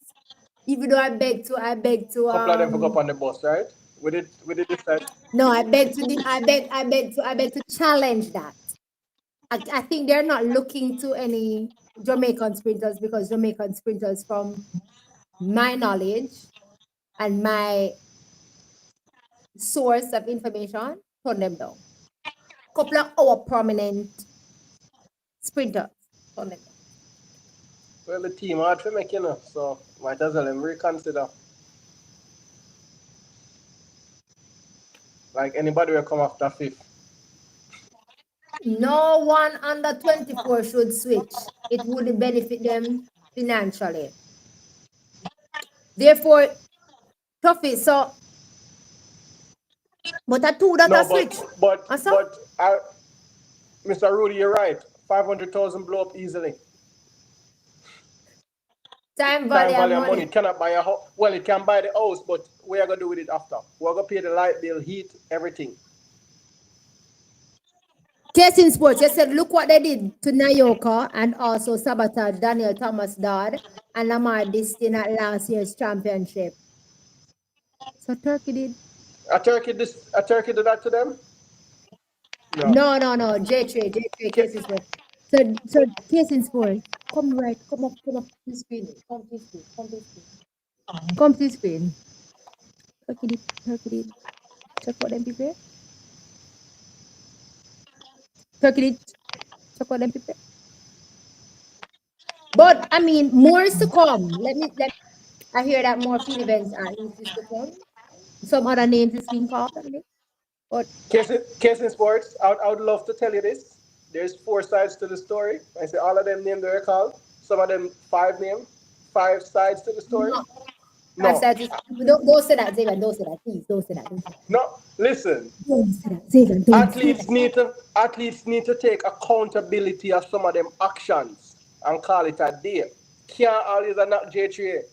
A: Even though I beg to
B: Couple of them for go up on the bus, right? We did this time.
A: no, I beg to challenge that. I think they're not looking to any Jamaican sprinters because Jamaican sprinters, from my knowledge and my source of information, turn them down. Couple of our prominent sprinters turn them down.
B: Well, the team hard to make, so might as well them reconsider. Like anybody will come after fifth.
A: No one under 24 should switch. It would benefit them financially. Therefore, Tuffy, so, but a two that
B: No,
A: a switch.
B: but
A: And so,
B: but Mr. Rudy, you're right. 500,000 blow up easily.
A: time
B: Time
A: value of
B: value of money.
A: money.
B: It cannot buy a house. Well, it can buy the house, but what are you gonna do with it after? We're gonna pay the light bill, heat, everything.
A: Case in sports, you said, look what they did to Nayoka and also sabotage Daniel Thomas Dodd and Lamar Distin at last year's championship. So Turkey did.
B: A turkey did that to them? No.
A: No, J3, case in sports. So case in sports, come up to the screen, come to the screen. Turkey did. Check what them people. Turkey did. Check what them people. But I mean, more is to come. I hear that more field events are is to come. Some other names is being called. But
B: Case in sports, I would love to tell you this. There's four sides to the story. I say all of them named the record. Some of them five sides to the story.
A: no, I've
B: No,
A: said this. Don't say that, Xavier. Don't say that. Please, don't say that. Don't say that.
B: no. Listen,
A: Don't say that, Xavier. Don't say that.
B: athletes need to take accountability of some of them actions and call it a day. Can't always not J3A.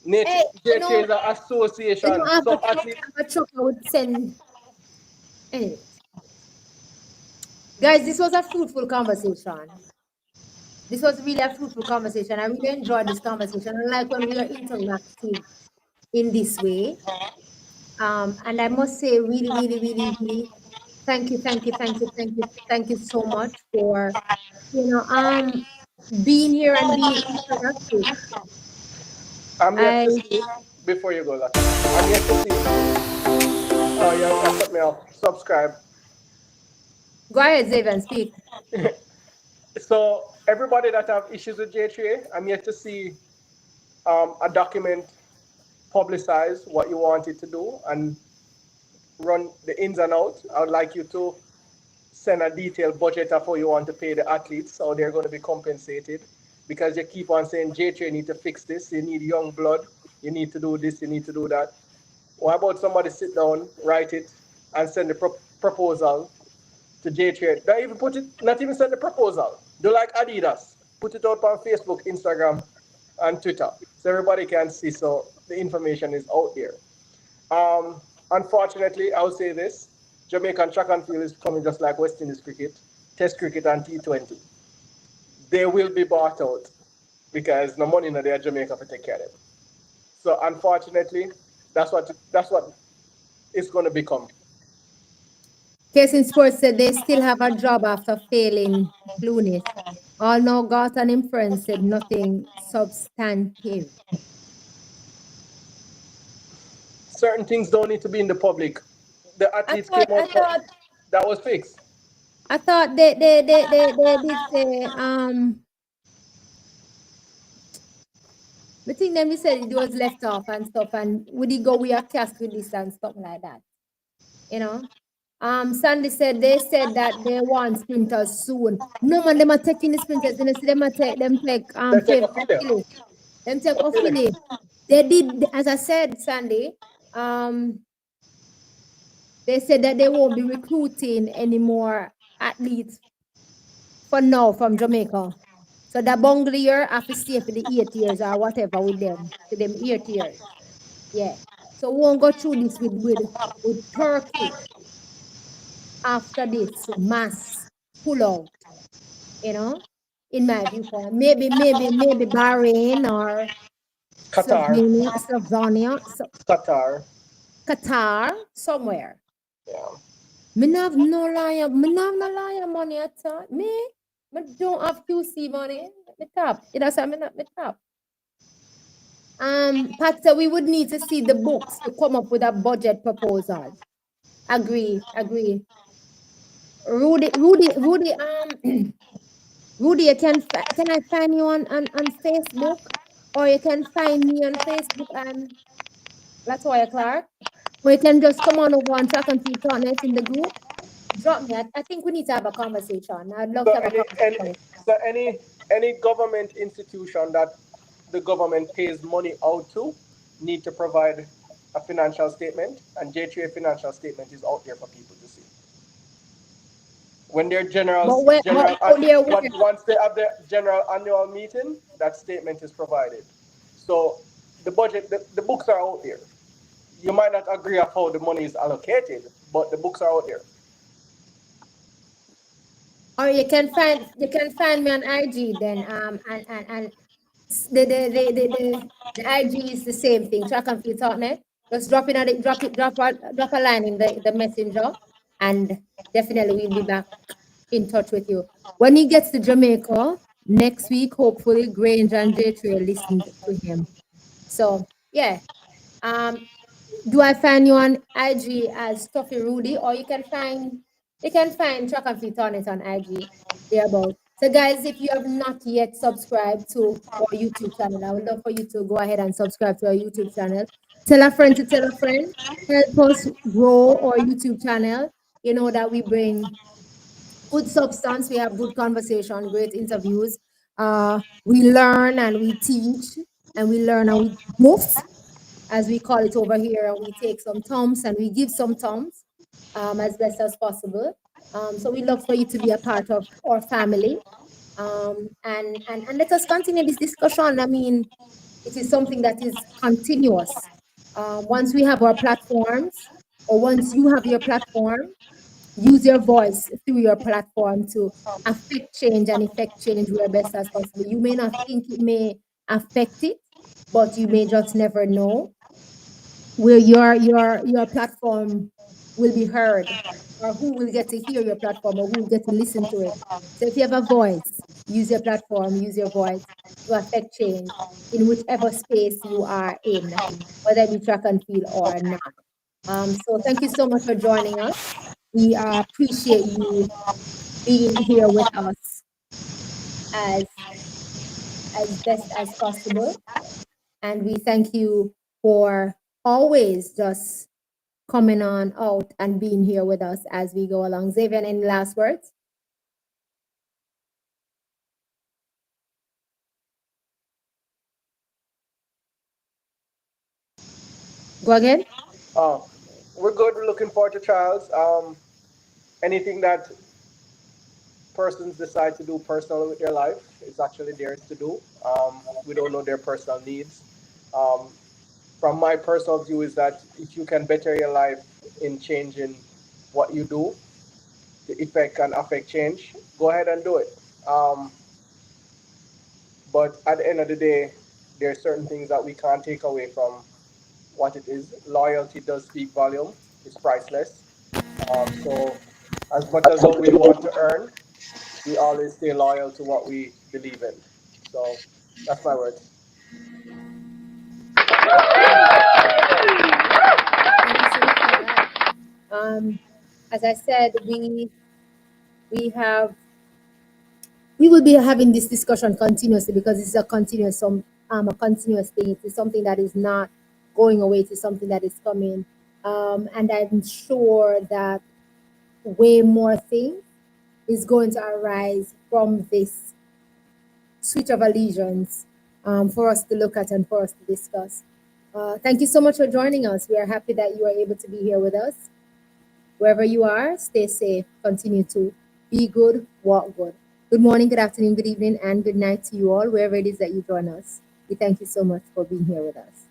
A: Hey,
B: J3A is an association. Some athletes.
A: I have a truck I would send. Anyway, guys, this was a fruitful conversation. This was really a fruitful conversation. I really enjoyed this conversation. I like when we are interactive in this way. And I must say, really, thank you so much for being here and being interactive.
B: I'm yet
A: I
B: to see before you go, Lata. I'm yet to see. Oh, yeah, cut me off. Subscribe.
A: Go ahead, Xavier, speak.
B: So everybody that have issues with J3A, I'm yet to see a document publicize what you want it to do and run the ins and outs. I would like you to send a detailed budget of how you want to pay the athletes, how they're going to be compensated. Because you keep on saying J3A need to fix this, you need young blood, you need to do this, you need to do that. What about somebody sit down, write it, and send the proposal to J3? Don't even put it, not even send the proposal. Do like Adidas. Put it out on Facebook, Instagram, and Twitter. So everybody can see, so the information is out there. Unfortunately, I will say this. Jamaican track and field is coming just like West Indies cricket, Test cricket and T20. They will be bought out because no money in there Jamaica to take care of them. So unfortunately, that's what it's going to become.
A: Case in Sports said they still have a job after failing Lunis. All now got an inference said nothing substantive.
B: Certain things don't need to be in the public. The
A: I
B: athletes came
A: thought I
B: out.
A: thought
B: That was fixed.
A: I thought they did say the thing them they said it was left off and stuff, and would he go with a cast with this and stuff like that, you know. Sandy said they said that they want sprinters soon. No man, them are taking the sprinters. Then see them are take
B: They take a
A: Faith
B: feeling.
A: Ofili. Them take
B: A feeling.
A: Ofili. They did, as I said, Sandy. They said that they won't be recruiting any more athletes for now from Jamaica. So the bungle year have to stay for the 8 years or whatever with them. For them 8 years. Yeah. So we won't go through this with Turkey after this mass pull out, you know, in my viewpoint. Maybe Bahrain or
B: Qatar.
A: Slovenia,
B: Qatar.
A: Qatar, somewhere.
B: Yeah.
A: Me not have no liar money at all. Me don't have QC money. Me top. You know, so me not me top. Pat said we would need to see the books to come up with a budget proposal. Agree. Rudy, Rudy, can I find you on Facebook? Or you can find me on Facebook and Latoya Clark. Or you can just come on over on Track and Field Partners in the group. Drop me. I think we need to have a conversation. I'd love
B: So
A: to have a conversation.
B: any government institution that the government pays money out to need to provide a financial statement, and J3 financial statement is out there for people to see. When their
A: But out there where?
B: once they have their general annual meeting, that statement is provided. So the budget, the books are out there. You might not agree of how the money is allocated, but the books are out there.
A: Or you can find me on IG then. And the IG is the same thing. Track and Field Totnet. Just drop a line in the messenger, and definitely we'll be back in touch with you. When he gets to Jamaica next week, hopefully Grange and J3 listened to him. So yeah. Um, do I find you on IG as Stuffy Rudy, or you can find Track and Field on it on IG thereabout. So guys, if you have not yet subscribed to our YouTube channel, I would love for you to go ahead and subscribe to our YouTube channel. Tell a friend to tell a friend. Help us grow our YouTube channel. You know that we bring good substance, we have good conversation, great interviews. We learn and we teach, and we learn and we move, as we call it over here, and we take some thumbs and we give some thumbs as best as possible. So we love for you to be a part of our family. And let us continue this discussion. I mean, it is something that is continuous. Once we have our platforms, or once you have your platform, use your voice through your platform to affect change and effect change where best as possible. You may not think it may affect it, but you may just never know where your platform will be heard, or who will get to hear your platform, or who will get to listen to it. So if you have a voice, use your platform, use your voice to affect change in whichever space you are in, whether it be track and field or not. So thank you so much for joining us. We appreciate you being here with us as best as possible, and we thank you for always just coming on out and being here with us as we go along. Xavier, any last words? Go again.
B: Oh, we're good. We're looking forward to trials. Anything that persons decide to do personally with their life is actually theirs to do. We don't know their personal needs. Um, from my personal view, is that if you can better your life in changing what you do, the effect can affect change. Go ahead and do it. Um, but at the end of the day, there are certain things that we can't take away from what it is. Loyalty does speak volume. It's priceless. So as much as what we want to earn, we always stay loyal to what we believe in. So that's my words.
A: Thank you so much for that. As I said, we have we will be having this discussion continuously, because it's a continuous thing. It is something that is not going away. It is something that is coming, and I'm sure that way more things is going to arise from this switch of allegiance, for us to look at and for us to discuss. Thank you so much for joining us. We are happy that you are able to be here with us. Wherever you are, stay safe. Continue to be good, walk good. Good morning, good afternoon, good evening, and good night to you all, wherever it is that you join us. We thank you so much for being here with us.